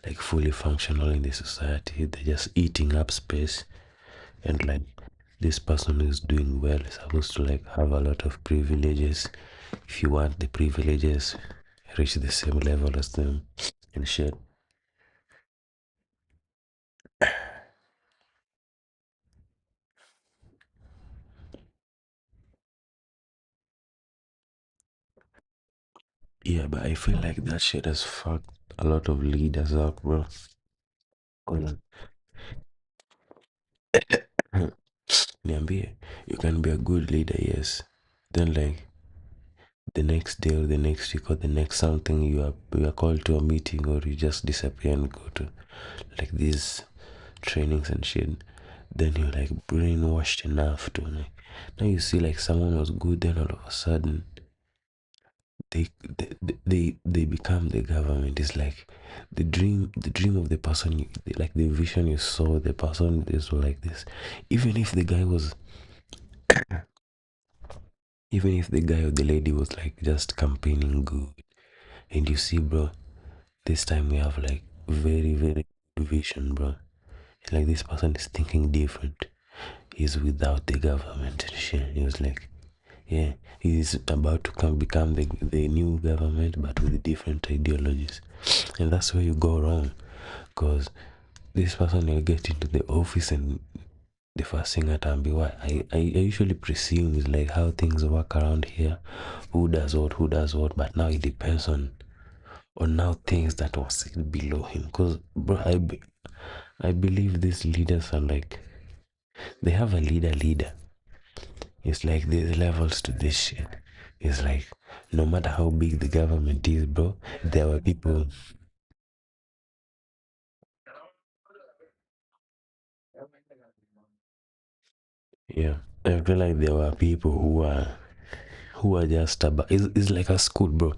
Speaker 1: like fully functional in the society, they're just eating up space, and like this person is doing well is supposed to like have a lot of privileges. If you want the privileges, reach the same level as them and shit. Yeah, but I feel like that shit has fucked a lot of leaders up, bro. Hold on. Niambie, you can be a good leader, yes. Then like the next day or the next week or the next something you are called to a meeting, or you just disappear and go to like these trainings and shit. Then you're like brainwashed enough to like, now you see like someone was good, then all of a sudden they become the government. It's like the dream of the person like the vision you saw the person is like this. Even if the guy was even if the guy or the lady was like just campaigning good, and you see, bro, this time we have like very good vision, bro. Like this person is thinking different. He's without the government and shit. He was like, yeah, he's about to become the new government, but with different ideologies. And that's where you go wrong. Because this person will get into the office, and the first thing at Ambiwa, I usually presume is like how things work around here. Who does what, but now it depends on now things that was sitting below him. Because, bro, I believe these leaders are like, they have a leader. It's like there's levels to this shit. It's like no matter how big the government is, bro, there were people. Yeah, I feel like there were people who are just about. It's like a school, bro.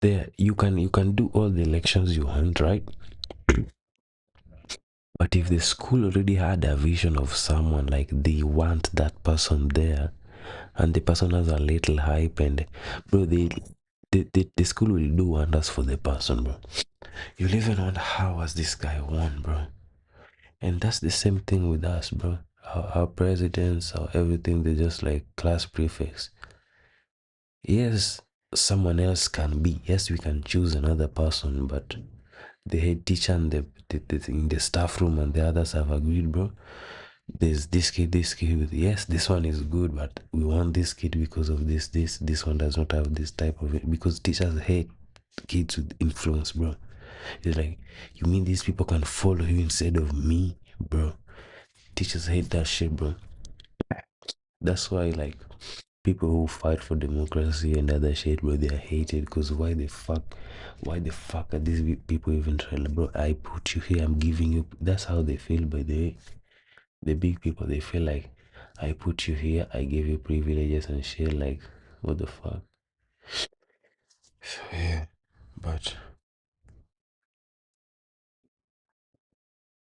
Speaker 1: There you can do all the elections you want, right? But if the school already had a vision of someone, like they want that person there, and the person has a little hype, and bro, the school will do wonders for the person, bro. You'll even wonder how has this guy won, bro. And that's the same thing with us, bro. Our presidents, our everything, they're just like class prefects. Yes, someone else can be. Yes, we can choose another person, but the head teacher and in the staff room and the others have agreed, bro. There's this kid with, yes, this one is good, but we want this kid because of this one does not have this type of it, because teachers hate kids with influence, bro. It's like, you mean these people can follow you instead of me, bro? Teachers hate that shit, bro. That's why, like, people who fight for democracy and other shit, bro, they are hated. Because why the fuck are these people even trying? Bro, I put you here, I'm giving you. That's how they feel, by the way. The big people, they feel like, I put you here, I gave you privileges and shit. Like, what the fuck? Yeah, but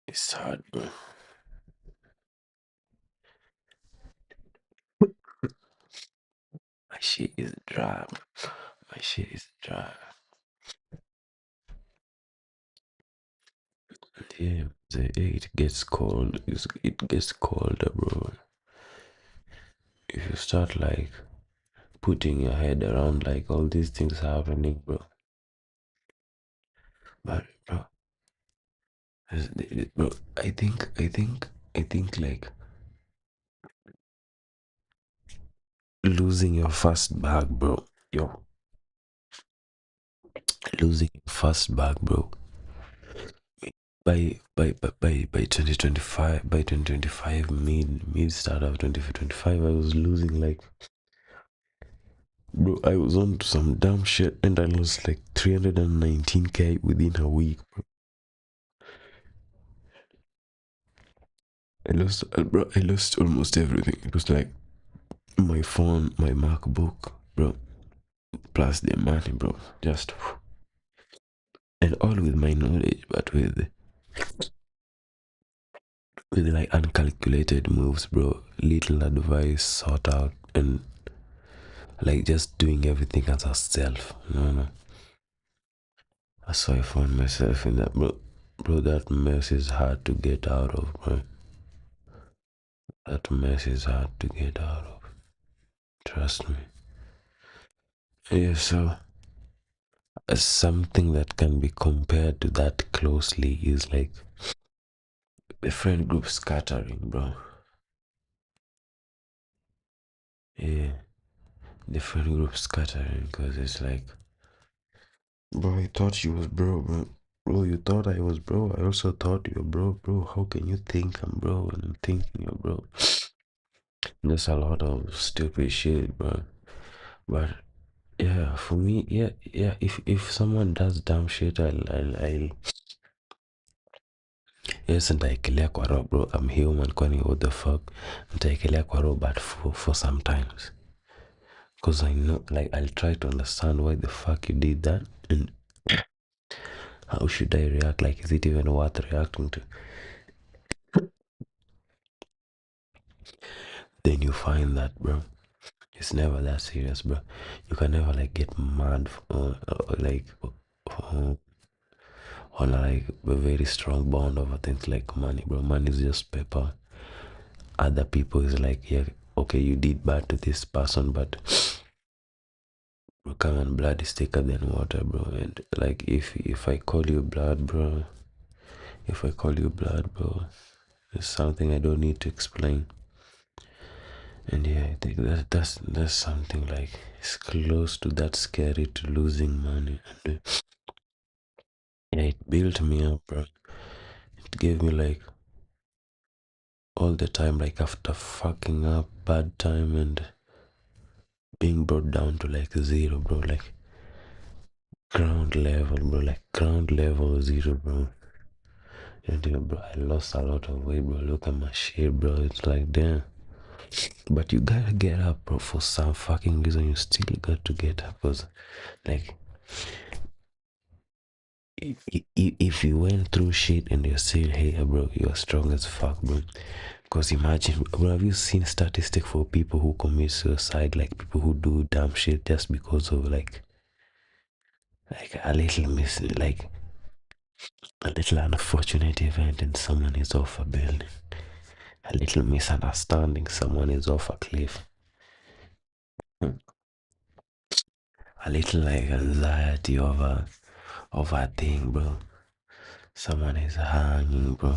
Speaker 1: it's hard, bro. My shit is dry. My shit is dry. Yeah, it gets cold. It gets colder, bro. If you start like putting your head around like all these things happening, bro. But bro, bro, I think like losing your first bag, bro. Yo, losing your first bag, bro. By 2025, by 2025, mid start of 2025, I was losing like, bro, I was on to some dumb shit and I lost like 319K within a week, bro. I lost almost everything. It was like my phone, my MacBook, bro, plus the money, bro. Just, and all with my knowledge, but with like uncalculated moves, bro. Little advice sought out and like just doing everything as a self. No. So I found myself in that, bro. Bro, that mess is hard to get out of, bro. That mess is hard to get out of. Trust me. Yeah, so something that can be compared to that closely is like the friend group scattering, bro. Yeah, the friend group scattering because it's like, bro, I thought you was bro. Bro, you thought I was bro. I also thought you were bro. How can you think I'm bro and I'm thinking you're bro? There's a lot of stupid shit, bro. But yeah, for me, yeah. If someone does dumb shit, I'll yes, nitaekelea kwa roho, bro. I'm human, kwani what the fuck? Nitaekelea kwa roho, but for sometimes, cause I know, like, I'll try to understand why the fuck you did that, and how should I react? Like, is it even worth reacting to? Then you find that, bro, it's never that serious, bro. You can never like get mad like uh, on like a very strong bond over things like money, bro. Money is just paper. Other people is like, yeah, okay, you did bad to this person, but bro, come on, blood is thicker than water, bro. And like, if I call you blood, bro, if I call you blood, bro, it's something I don't need to explain. And yeah, I think that's something like it's close to that scary to losing money. And yeah, it built me up, bro. It gave me like all the time, like after fucking up bad time and being brought down to like zero, bro, like ground level, bro, like ground level zero, bro. And yeah, bro, I lost a lot of weight, bro. Look at my shape, bro. It's like damn. But you gotta get up, bro. For some fucking reason, you still got to get up, cause like if you went through shit and you're still here, bro, you're strong as fuck, bro. Because imagine, bro, have you seen statistic for people who commit suicide, like people who do dumb shit just because of like a little like a little unfortunate event and someone is off a building, a little misunderstanding, someone is off a cliff, a little like anxiety over a thing, bro. Someone is hanging, bro.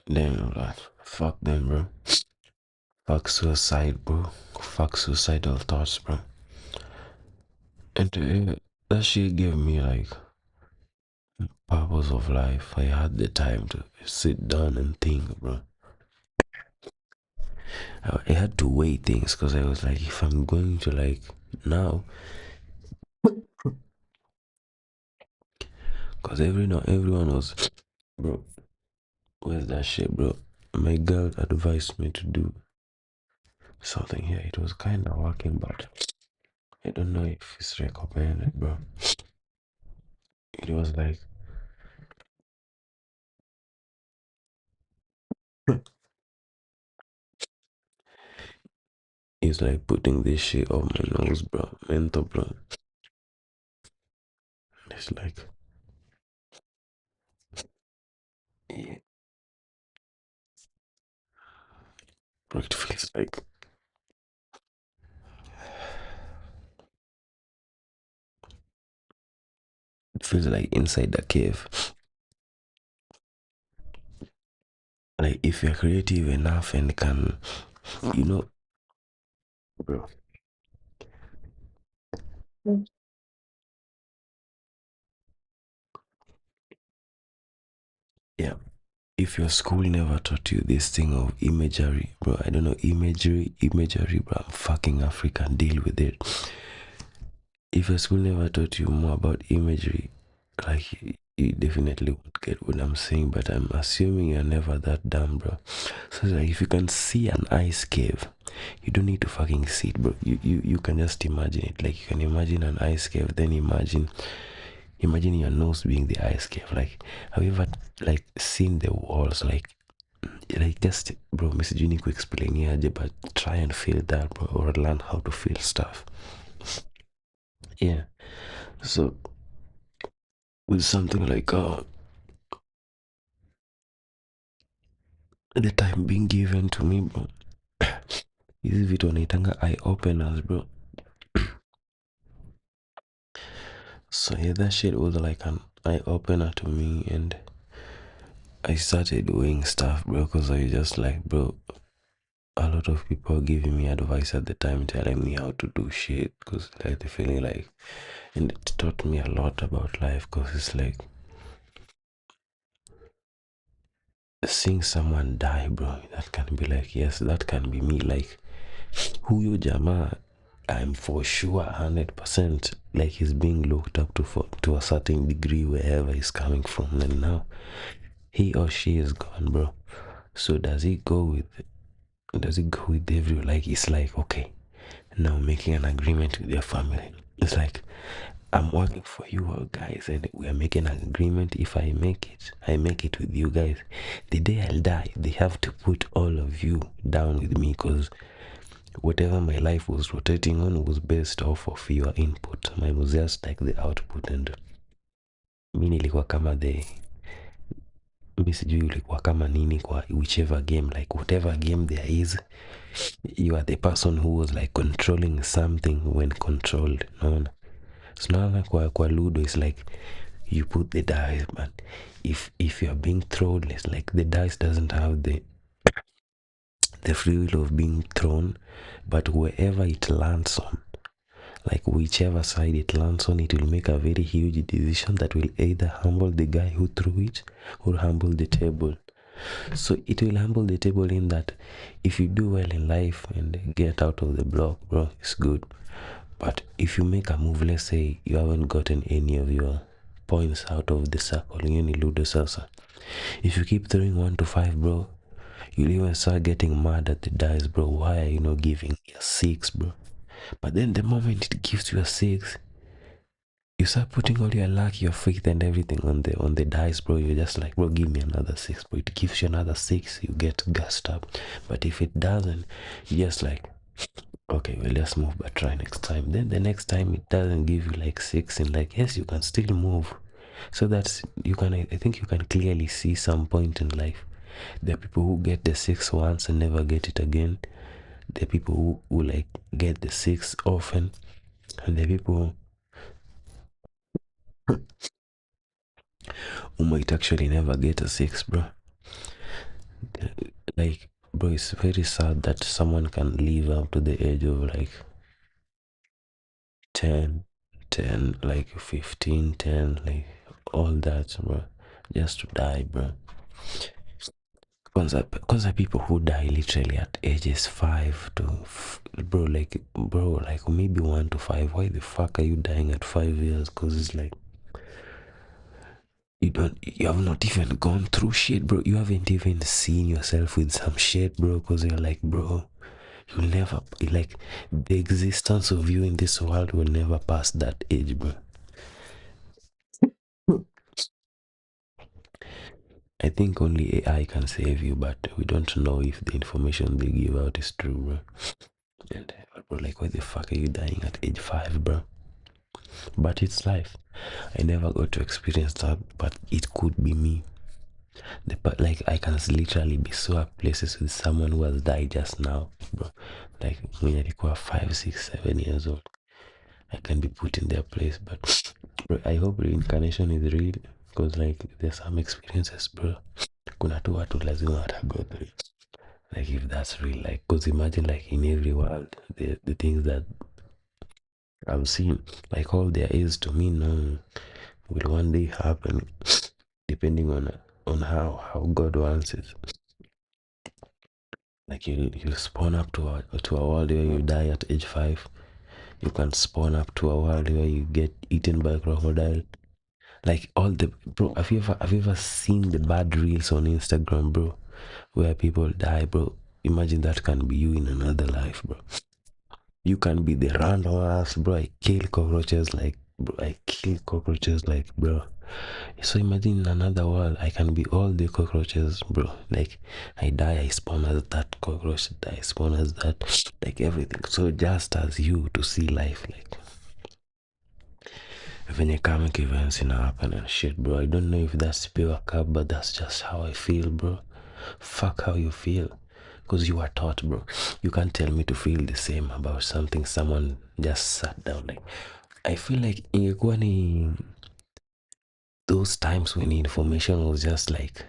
Speaker 1: Then like, fuck them, bro. Fuck suicide, bro. Fuck suicidal thoughts, bro. And that shit gave me like purpose of life. I had the time to sit down and think, bro. I had to weigh things because I was like, if I'm going to like now, because everyone was, bro. Where's that shit, bro? My girl advised me to do something here. It was kind of working, but I don't know if it's recommended, bro. It was like, it's like putting this shit on my nose, bro. Mental, bro. It's like, Yeah. Bro, it feels like inside the cave. Like if you're creative enough and can, you know, bro. Yeah. If your school never taught you this thing of imagery, bro, I don't know, imagery, bro, I'm fucking African, deal with it. If your school never taught you more about imagery, like you definitely would get what I'm saying, but I'm assuming you're never that dumb, bro. So like if you can see an ice cave, you don't need to fucking see it, bro. You can just imagine it. Like you can imagine an ice cave, then imagine your nose being the ice cave. Like have you ever like seen the walls like just bro misijui kuexplainia aje but try and feel that, bro, or learn how to feel stuff. Yeah. So with something like the time being given to me, bro, hizi vitu wanaitanga eye openers, bro. So yeah, that shit was like an eye opener to me, and I started doing stuff, bro, because I just like, bro, a lot of people giving me advice at the time, telling me how to do shit, because like the feeling like, and it taught me a lot about life, because it's like seeing someone die, bro, that can be like, yes, that can be me. Like huyo jama, I'm for sure 100% like he's being looked up to to a certain degree wherever he's coming from, and now he or she is gone, bro. So does it go with every, like it's like, okay, now making an agreement with your family. It's like I'm working for you all guys, and we are making an agreement. If I make it with you guys. The day I'll die, they have to put all of you down with me, because whatever my life was rotating on was based off of your input. Mine was just like the output, and mi nilikuwa kama mi sijui ulikuwa kama nini kwa whichever game, like whatever game there is, you are the person who was like controlling something when controlled. Naona so kwa ludo is like you put the dice, but if you're being thrown, it's like the dice doesn't have the free will of being thrown, but wherever it lands on, like whichever side it lands on, it will make a very huge decision that will either humble the guy who threw it or humble the table. So it will humble the table in that if you do well in life and get out of the block, bro, it's good. But if you make a move, let's say you haven't gotten any of your points out of the circle, you need ludo salsa. If you keep throwing 1 to 5, bro, you'll even start getting mad at the dice, bro. Why are you not giving me a 6, bro? But then the moment it gives you a 6, you start putting all your luck, your faith, and everything on the dice, bro. You're just like, bro, give me another 6, bro. It gives you another 6, you get gassed up. But if it doesn't, you just like, okay, well, let's move, but try next time. Then the next time it doesn't give you like 6, and like, yes, you can still move. So that's, I think you can clearly see some point in life. There are people who get the 6 once and never get it again. There are people who like get the 6 often, and there are people who might actually never get a 6, bro. Like, bro, it's very sad that someone can live up to the age of like 10, 10, like 15, 10, like all that, bro, just to die, bro. Kwanza people who die literally at ages 5 to, bro, like maybe 1 to 5. Why the fuck are you dying at 5 years? Because it's like, you have not even gone through shit, bro. You haven't even seen yourself with some shit, bro, because you're like, bro, you'll never, like, the existence of you in this world will never pass that age, bro. I think only AI can save you, but we don't know if the information they give out is true, bro. And bro, like, why the fuck are you dying at age 5, bro? But it's life. I never got to experience that, but it could be me. Like I can literally be so at places with someone who has died just now, bro. Like when you're 5, 6, 7 years old, I can be put in their place. But bro, I hope reincarnation is real, because like there's some experiences, bro. Kuna tu watu lazima watago through. Like if that's real, like, cause imagine like in every world, the things that I've seen, like all there is to me now will one day happen, depending on how God wants it. Like you spawn up to a world where you die at age 5. You can spawn up to a world where you get eaten by a crocodile. Like all the bro, have you ever seen the bad reels on Instagram, bro, where people die, bro? Imagine that can be you in another life, bro. You can be the random ass, bro. I kill cockroaches like, bro. I kill cockroaches like, bro. So imagine in another world, I can be all the cockroaches, bro. Like I die, I spawn as that cockroach, I spawn as that, like everything. So just as you to see life, like venye comic events in happen and shit, bro. I don't know if that's pure cap, but that's just how I feel, bro. Fuck how you feel. Because you are taught, bro. You can't tell me to feel the same about something someone just sat down. Like, I feel like ingekuwa ni those times when information was just like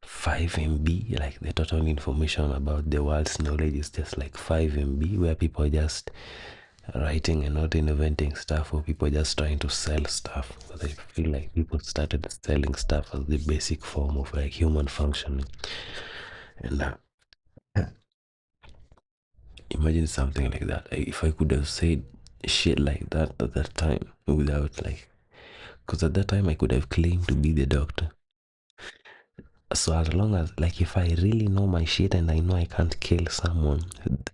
Speaker 1: 5 MB, like the total information about the world's knowledge is just like 5 MB, where people are just writing and not inventing stuff, or people just trying to sell stuff. But I feel like people started selling stuff as the basic form of like human functioning. And imagine something like that. If I could have said shit like that at that time without like, because at that time I could have claimed to be the doctor. So as long as like if I really know my shit and I know I can't kill someone,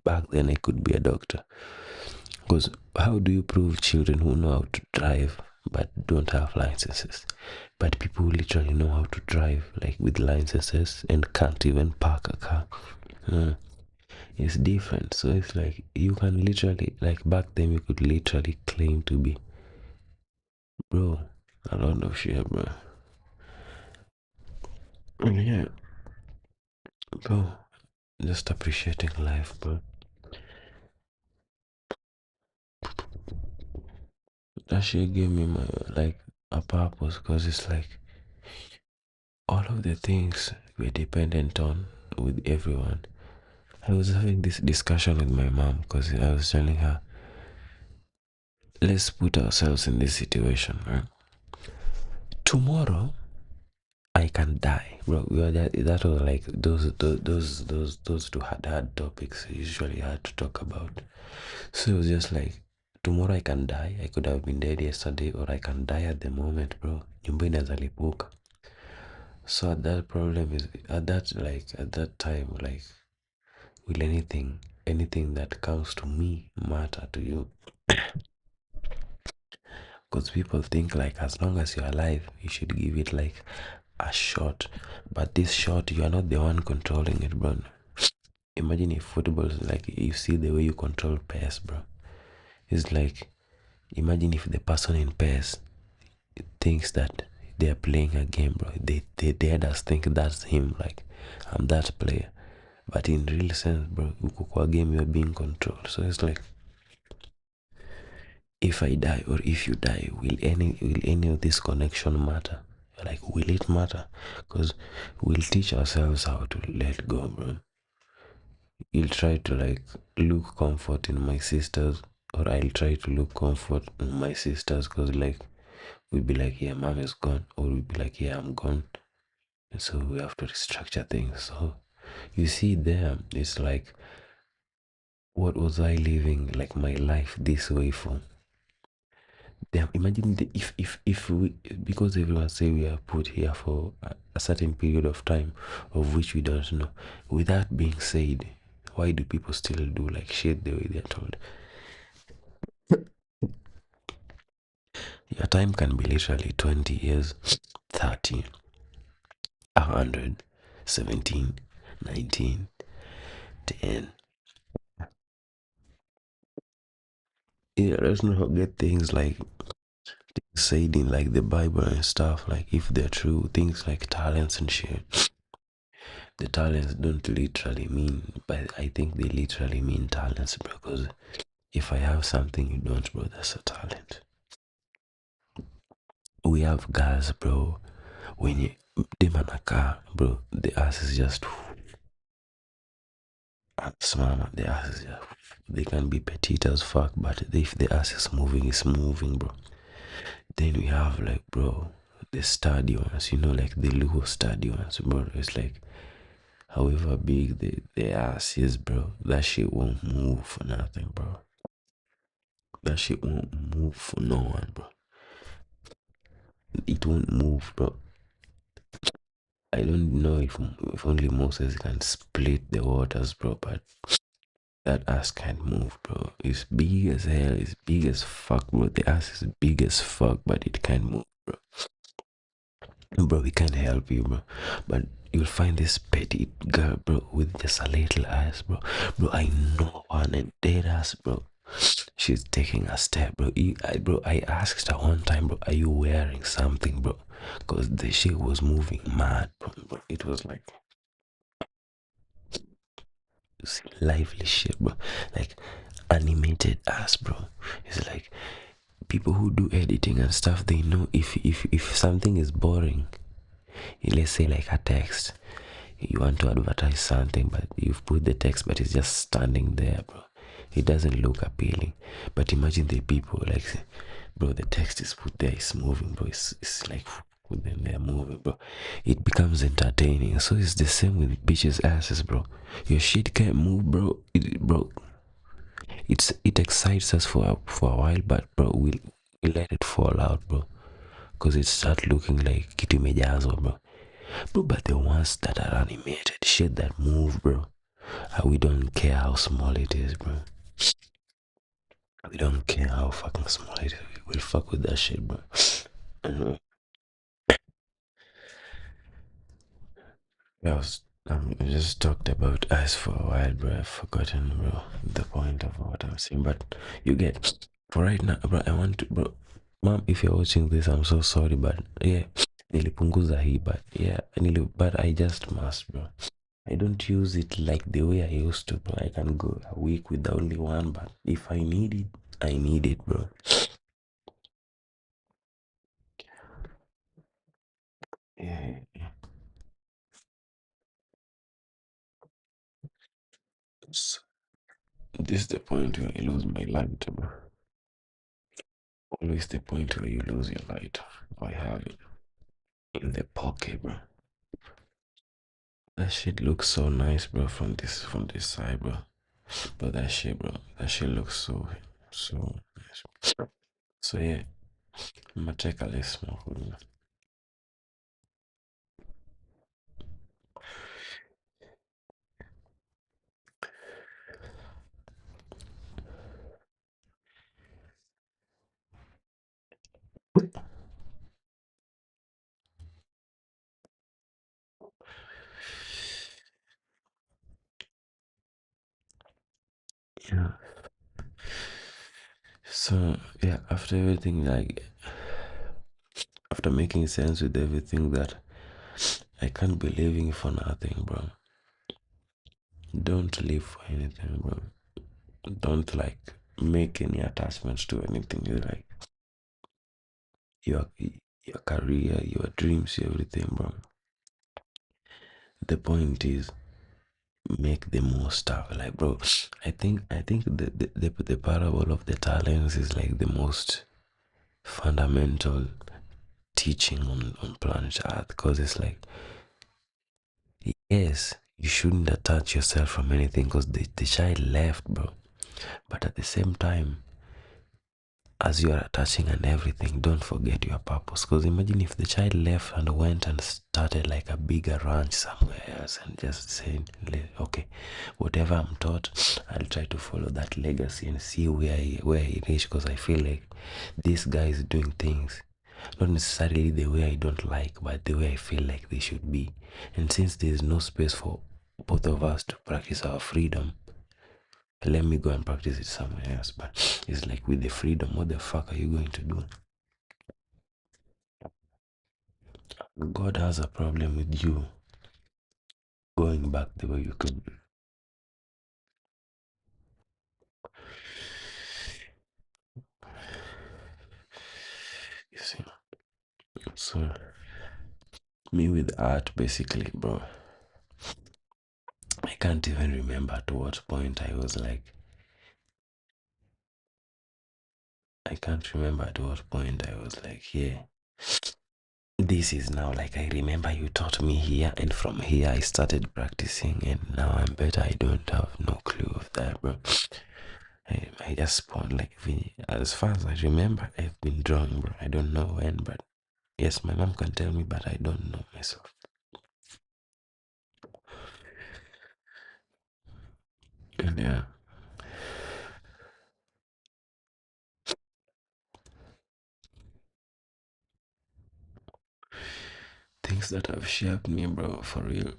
Speaker 1: back then I could be a doctor. Because how do you prove children who know how to drive but don't have licenses? But people who literally know how to drive like with licenses and can't even park a car. It's different. So it's like you can literally, like back then you could literally claim to be, bro, a lot of shit, bro. And yeah, bro, just appreciating life, bro. That shit gave me my like a purpose, because it's like all of the things we're dependent on with everyone. I was having this discussion with my mom because I was telling her, let's put ourselves in this situation, right? Tomorrow I can die, bro. That was like those two hard topics usually hard to talk about. So it was just like, tomorrow I can die. I could have been dead yesterday, or I can die at the moment, bro. Nyumba inaweza lipuka. So at that time, like, will anything that comes to me matter to you? Because people think like as long as you're alive, you should give it like a shot. But this shot, you are not the one controlling it, bro. Imagine if football is like, you see the way you control pace, bro. It's like, imagine if the person in pace thinks that they're playing a game, bro. They just think that's him, like, I'm that player. But in real sense, bro, kwa game you're being controlled. So it's like, if I die or if you die, will any of this connection matter? Like, will it matter? Because we'll teach ourselves how to let go, bro. You'll try to like look comfort in my sisters, or I'll try to look comfort in my sisters, because like we'll be like, yeah, mom is gone, or we'll be like, yeah, I'm gone. And so we have to restructure things. So you see there, it's like, what was I living like my life this way for? Damn, imagine if we, because everyone say we are put here for a certain period of time of which we don't know. With that being said, why do people still do like shit the way they're told? Your time can be literally 20 years, 30, 100, 17, 19, 10. Yeah, let's not forget things like said in like the Bible and stuff, like if they're true, things like talents and shit. The talents don't literally mean, but I think they literally mean talents, bro. Because if I have something you don't, bro, that's a talent. We have guys, bro. When you them on a car, bro, the ass is just small. The ass is just, they can be petite as fuck, but if the ass is moving, it's moving, bro. Then we have like, bro, the stadiums, you know, like the Lugo stadiums, bro. It's like, however big the ass is, bro, that shit won't move for nothing, bro. That shit won't move for no one, bro. It won't move, bro. I don't know if only Moses can split the waters, bro, but that ass can't move, bro. It's big as hell. It's big as fuck, bro. The ass is big as fuck, but it can't move, bro. Bro, we can't help you, bro. But you'll find this petite girl, bro, with just a little ass, bro. Bro, I know one and dead ass, bro. She's taking a step, bro. I asked her one time, bro, are you wearing something, bro? Because the shit was moving mad, bro. It was like lively shit, bro. Like animated ass, bro. It's like people who do editing and stuff, they know if something is boring, let's say like a text, you want to advertise something, but you've put the text, but it's just standing there, bro. It doesn't look appealing. But imagine the people like, bro, the text is put there, it's moving, bro. It's like put them there moving, bro. It becomes entertaining. So it's the same with bitches' asses, bro. Your shit can't move, bro. Bro, it excites us for a while, but bro, we let it fall out, bro, because it start looking like kitu imejazwa, bro. Bro, but the ones that are animated, shit that move, bro, we don't care how small it is, bro. We don't care how fucking small it is. We'll fuck with that shit, bro. And, I just talked about us for a while, bro. I've forgotten, bro, the point of what I'm saying. But you get, for right now, bro, I want to, bro. Mom, if you're watching this, I'm so sorry, but yeah, nilipunguza hii, but yeah, but I just must, bro. I don't use it like the way I used to, bro. I can go a week with only one, but if I need it, I need it, bro. Yeah, yeah. So, this is the point where I lose my light, bro. Always the point where you lose your light. I have it in the pocket, bro. That shit looks so nice, bro, from this side, bro. But that shit looks so nice. So yeah, I'm gonna take a little smoke with me. Yeah. So yeah, after everything, like after making sense with everything, that I can't be living for nothing, bro. Don't live for anything, bro. Don't like make any attachments to anything. You like your your career, your dreams, everything, bro. The point is make the most out. Like, bro, I think the parable of the talents is like the most fundamental teaching on planet Earth, because it's like, yes, you shouldn't attach yourself from anything because the child left, bro. But at the same time, as you are attaching and everything, don't forget your purpose. Because imagine if the child left and went and started like a bigger ranch somewhere else and just said, okay, whatever I'm taught, I'll try to follow that legacy and see where I reach. Because I feel like this guy is doing things not necessarily the way I don't like, but the way I feel like they should be. And since there's no space for both of us to practice our freedom, let me go and practice it somewhere else. But it's like, with the freedom, what the fuck are you going to do? God has a problem with you going back the way you could. You see, so me with art, basically, bro. I can't even remember at what point I was like. I can't remember at what point I was like, yeah. This is now like I remember you taught me here, and from here I started practicing, and now I'm better. I don't have no clue of that, bro. I just spawned like as far as I remember, I've been drawing, bro. I don't know when, but yes, my mom can tell me, but I don't know myself. And yeah, things that have shaped me, bro, for real.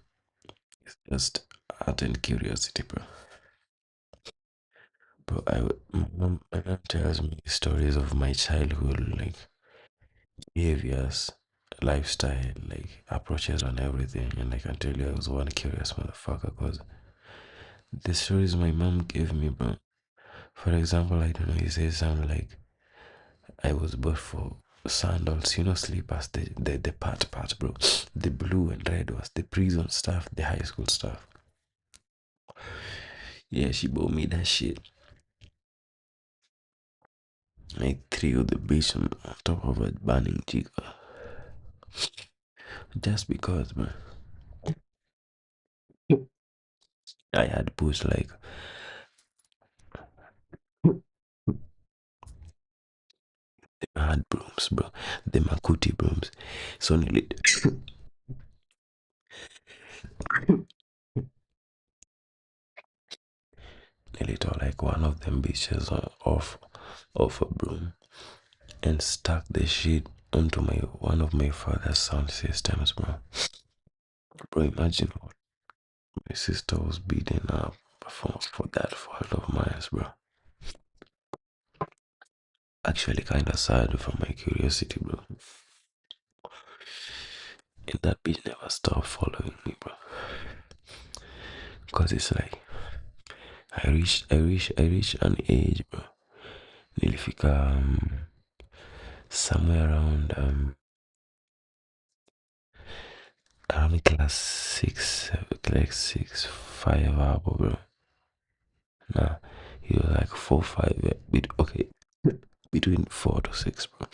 Speaker 1: It's just art and curiosity, bro. Bro, my mom tells me stories of my childhood, like behaviors, lifestyle, like approaches on everything. And I can tell you, I was one curious motherfucker because the stories my mom gave me, bro. For example, I don't know, he says something like, I was bought for sandals, slippers, the part, bro. The blue and red was the prison stuff, the high school stuff. Yeah, she bought me that shit. I threw the bitch on top of a burning jigger. Just because, man. I had pushed like the mad brooms, bro. The Makuti brooms. So nearly tore like one of them bitches off a broom and stuck the shit onto one of my father's sound systems, bro. Bro, imagine what my sister was beating up for that fault of mine, bro. Actually, kinda sad for my curiosity, bro. And that bitch never stopped following me, bro. Cause it's like I reached an age, bro. Nilifika somewhere around class 6, like 6, 5 hapo, bro. Nah, he was like 4, 5. Okay, between 4 to 6, bro.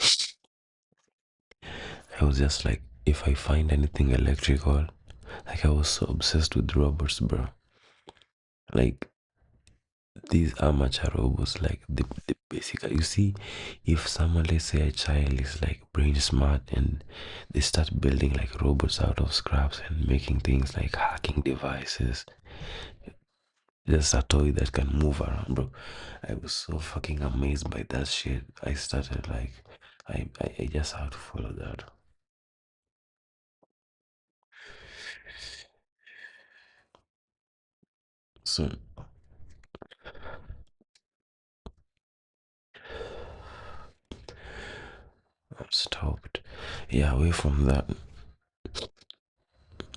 Speaker 1: I was just like, if I find anything electrical, like I was so obsessed with robots, bro. Like these amateur robots, like the basic. You see, if someone, let's say a child is like brain smart and they start building like robots out of scraps and making things like hacking devices, just a toy that can move around, bro. I was so fucking amazed by that shit. I started like, I just had to follow that. So I'm stoked. Yeah, away from that,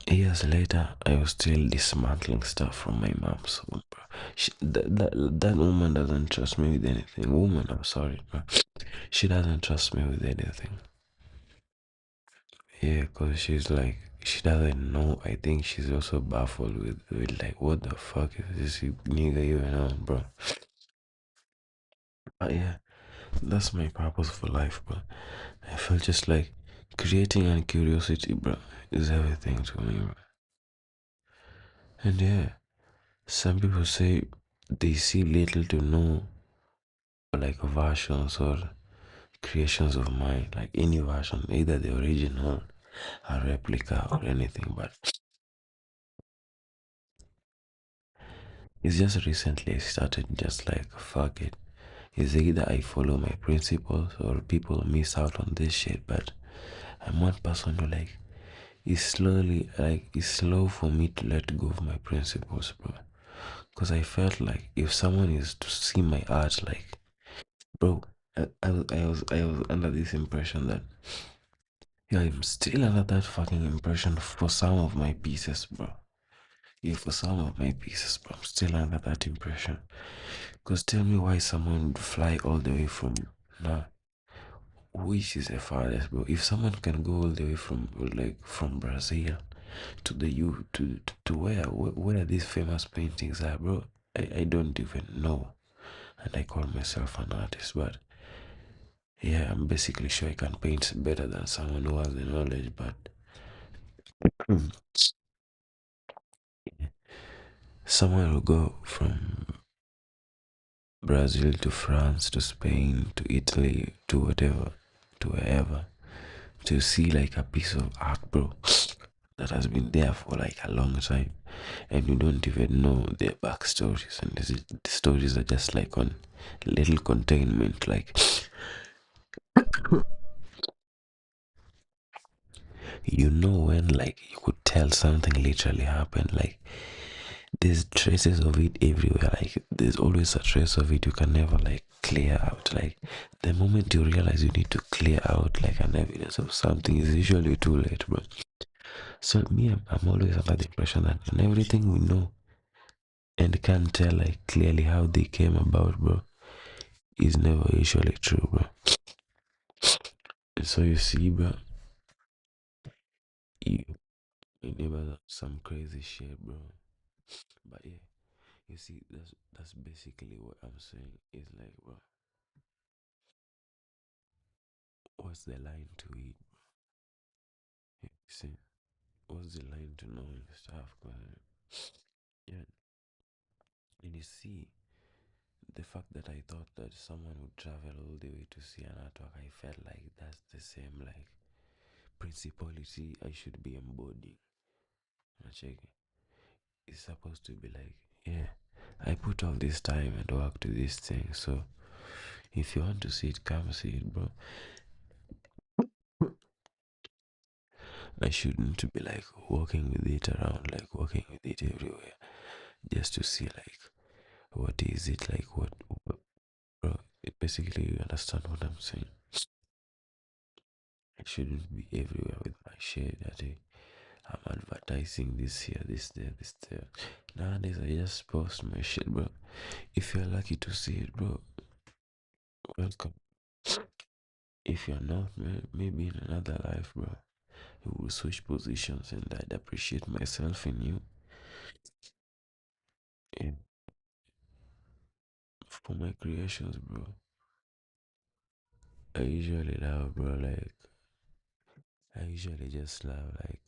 Speaker 1: years later, I was still dismantling stuff from my mom. So, bro, that woman doesn't trust me with anything. Woman, I'm sorry, bro. She doesn't trust me with anything. Yeah, because she's like, she doesn't know. I think she's also baffled with like, what the fuck is this nigga even on, bro? But yeah, that's my purpose for life, bro. I feel just like creating and curiosity, bro, is everything to me, bro. And yeah, some people say they see little to no like versions or creations of mine, like any version, either the original, a replica, or anything. But it's just recently I started just like fuck it. It's either I follow my principles or people miss out on this shit. But I'm one person who like it's slow for me to let go of my principles, bro. Cause I felt like if someone is to see my art, like, bro, I was under this impression that Yeah, I'm still under that fucking impression for some of my pieces, bro. Yeah, for some of my pieces, bro. I'm still under that impression. Because tell me why someone would fly all the way from, nah, which is the farthest, bro? If someone can go all the way from, like, from Brazil to the U to where these famous paintings are, bro, I don't even know. And I call myself an artist, but yeah, I'm basically sure I can paint better than someone who has the knowledge, but someone will go from Brazil to France to Spain to Italy to whatever, to wherever, to see like a piece of art, bro, that has been there for like a long time, and you don't even know their backstories, and the stories are just like on little containment, like you know when like you could tell something literally happened, like there's traces of it everywhere, like there's always a trace of it, you can never like clear out, like the moment you realize you need to clear out like an evidence of something is usually too late, bro. So me, I'm always under the impression that in everything we know and can't tell like clearly how they came about, bro, is never usually true, bro. So you see, bro, you never some crazy shit, bro. But yeah, you see, that's basically what I'm saying. Is like, bro, what's the line to it? You see, what's the line to know and stuff? Yeah, and you see, the fact that I thought that someone would travel all the way to see an artwork, I felt like that's the same like principality I should be embodying. I check it. It's supposed to be like, yeah, I put all this time and work to this thing, so if you want to see it, come see it, bro. I shouldn't be like walking with it around, like walking with it everywhere, just to see like what is it like, bro. It basically, you understand what I'm saying. I shouldn't be everywhere with my shit that I'm advertising this here, this there, this there. Nowadays, I just post my shit, bro. If you're lucky to see it, bro, welcome. If you're not, maybe in another life, bro, we will switch positions and I'd appreciate myself in you. And for my creations, bro, I usually love, bro, like, I usually just love, like,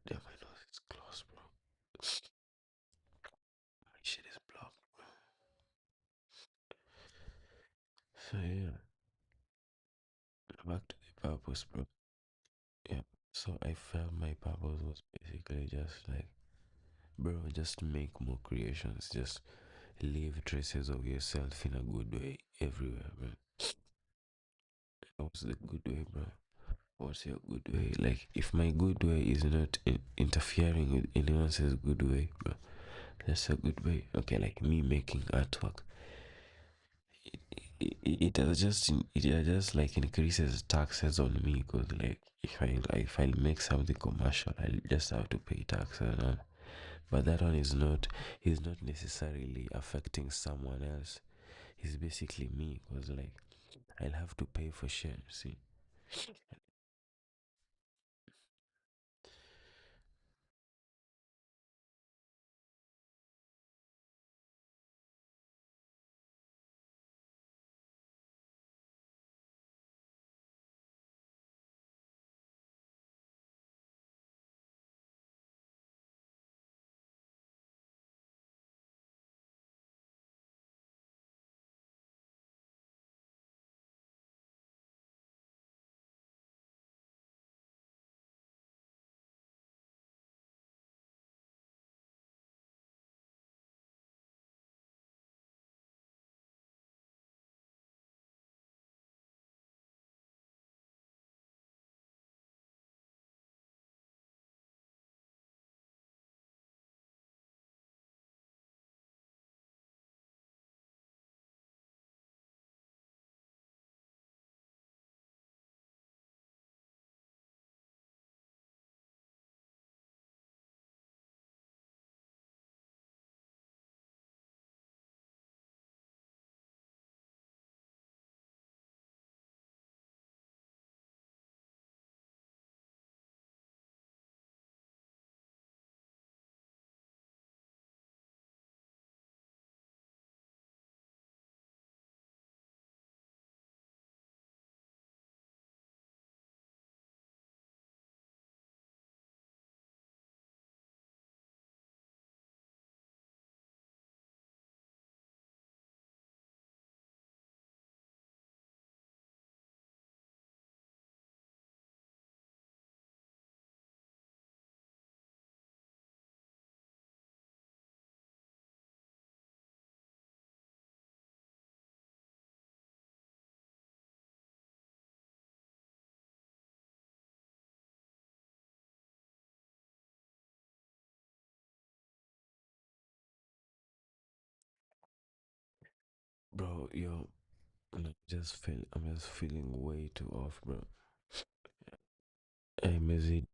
Speaker 1: damn, my nose is closed, bro. My shit is blocked, bro. So, yeah, back to the purpose, bro. Yeah, so I felt my purpose was basically just like, bro, just make more creations, just leave traces of yourself in a good way everywhere, bro. What's the good way, bro? What's your good way? Like, if my good way is not interfering with anyone else's good way, bro, that's a good way. Okay, like me making artwork, it has just it has just like increases taxes on me because like if I make something commercial, I just have to pay taxes on. But that one is not necessarily affecting someone else. It's basically me because like I'll have to pay for shit. See, Bro, yo, I'm just feeling way too off, bro. Hey, Mezzy,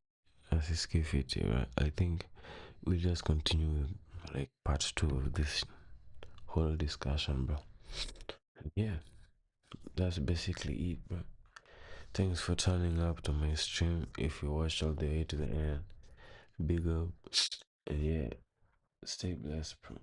Speaker 1: as is Kifiti, right? I think we'll just continue with like part two of this whole discussion, bro. Yeah, that's basically it, bro. Thanks for turning up to my stream. If you watched all the way to the end, big up. And yeah, stay blessed, bro.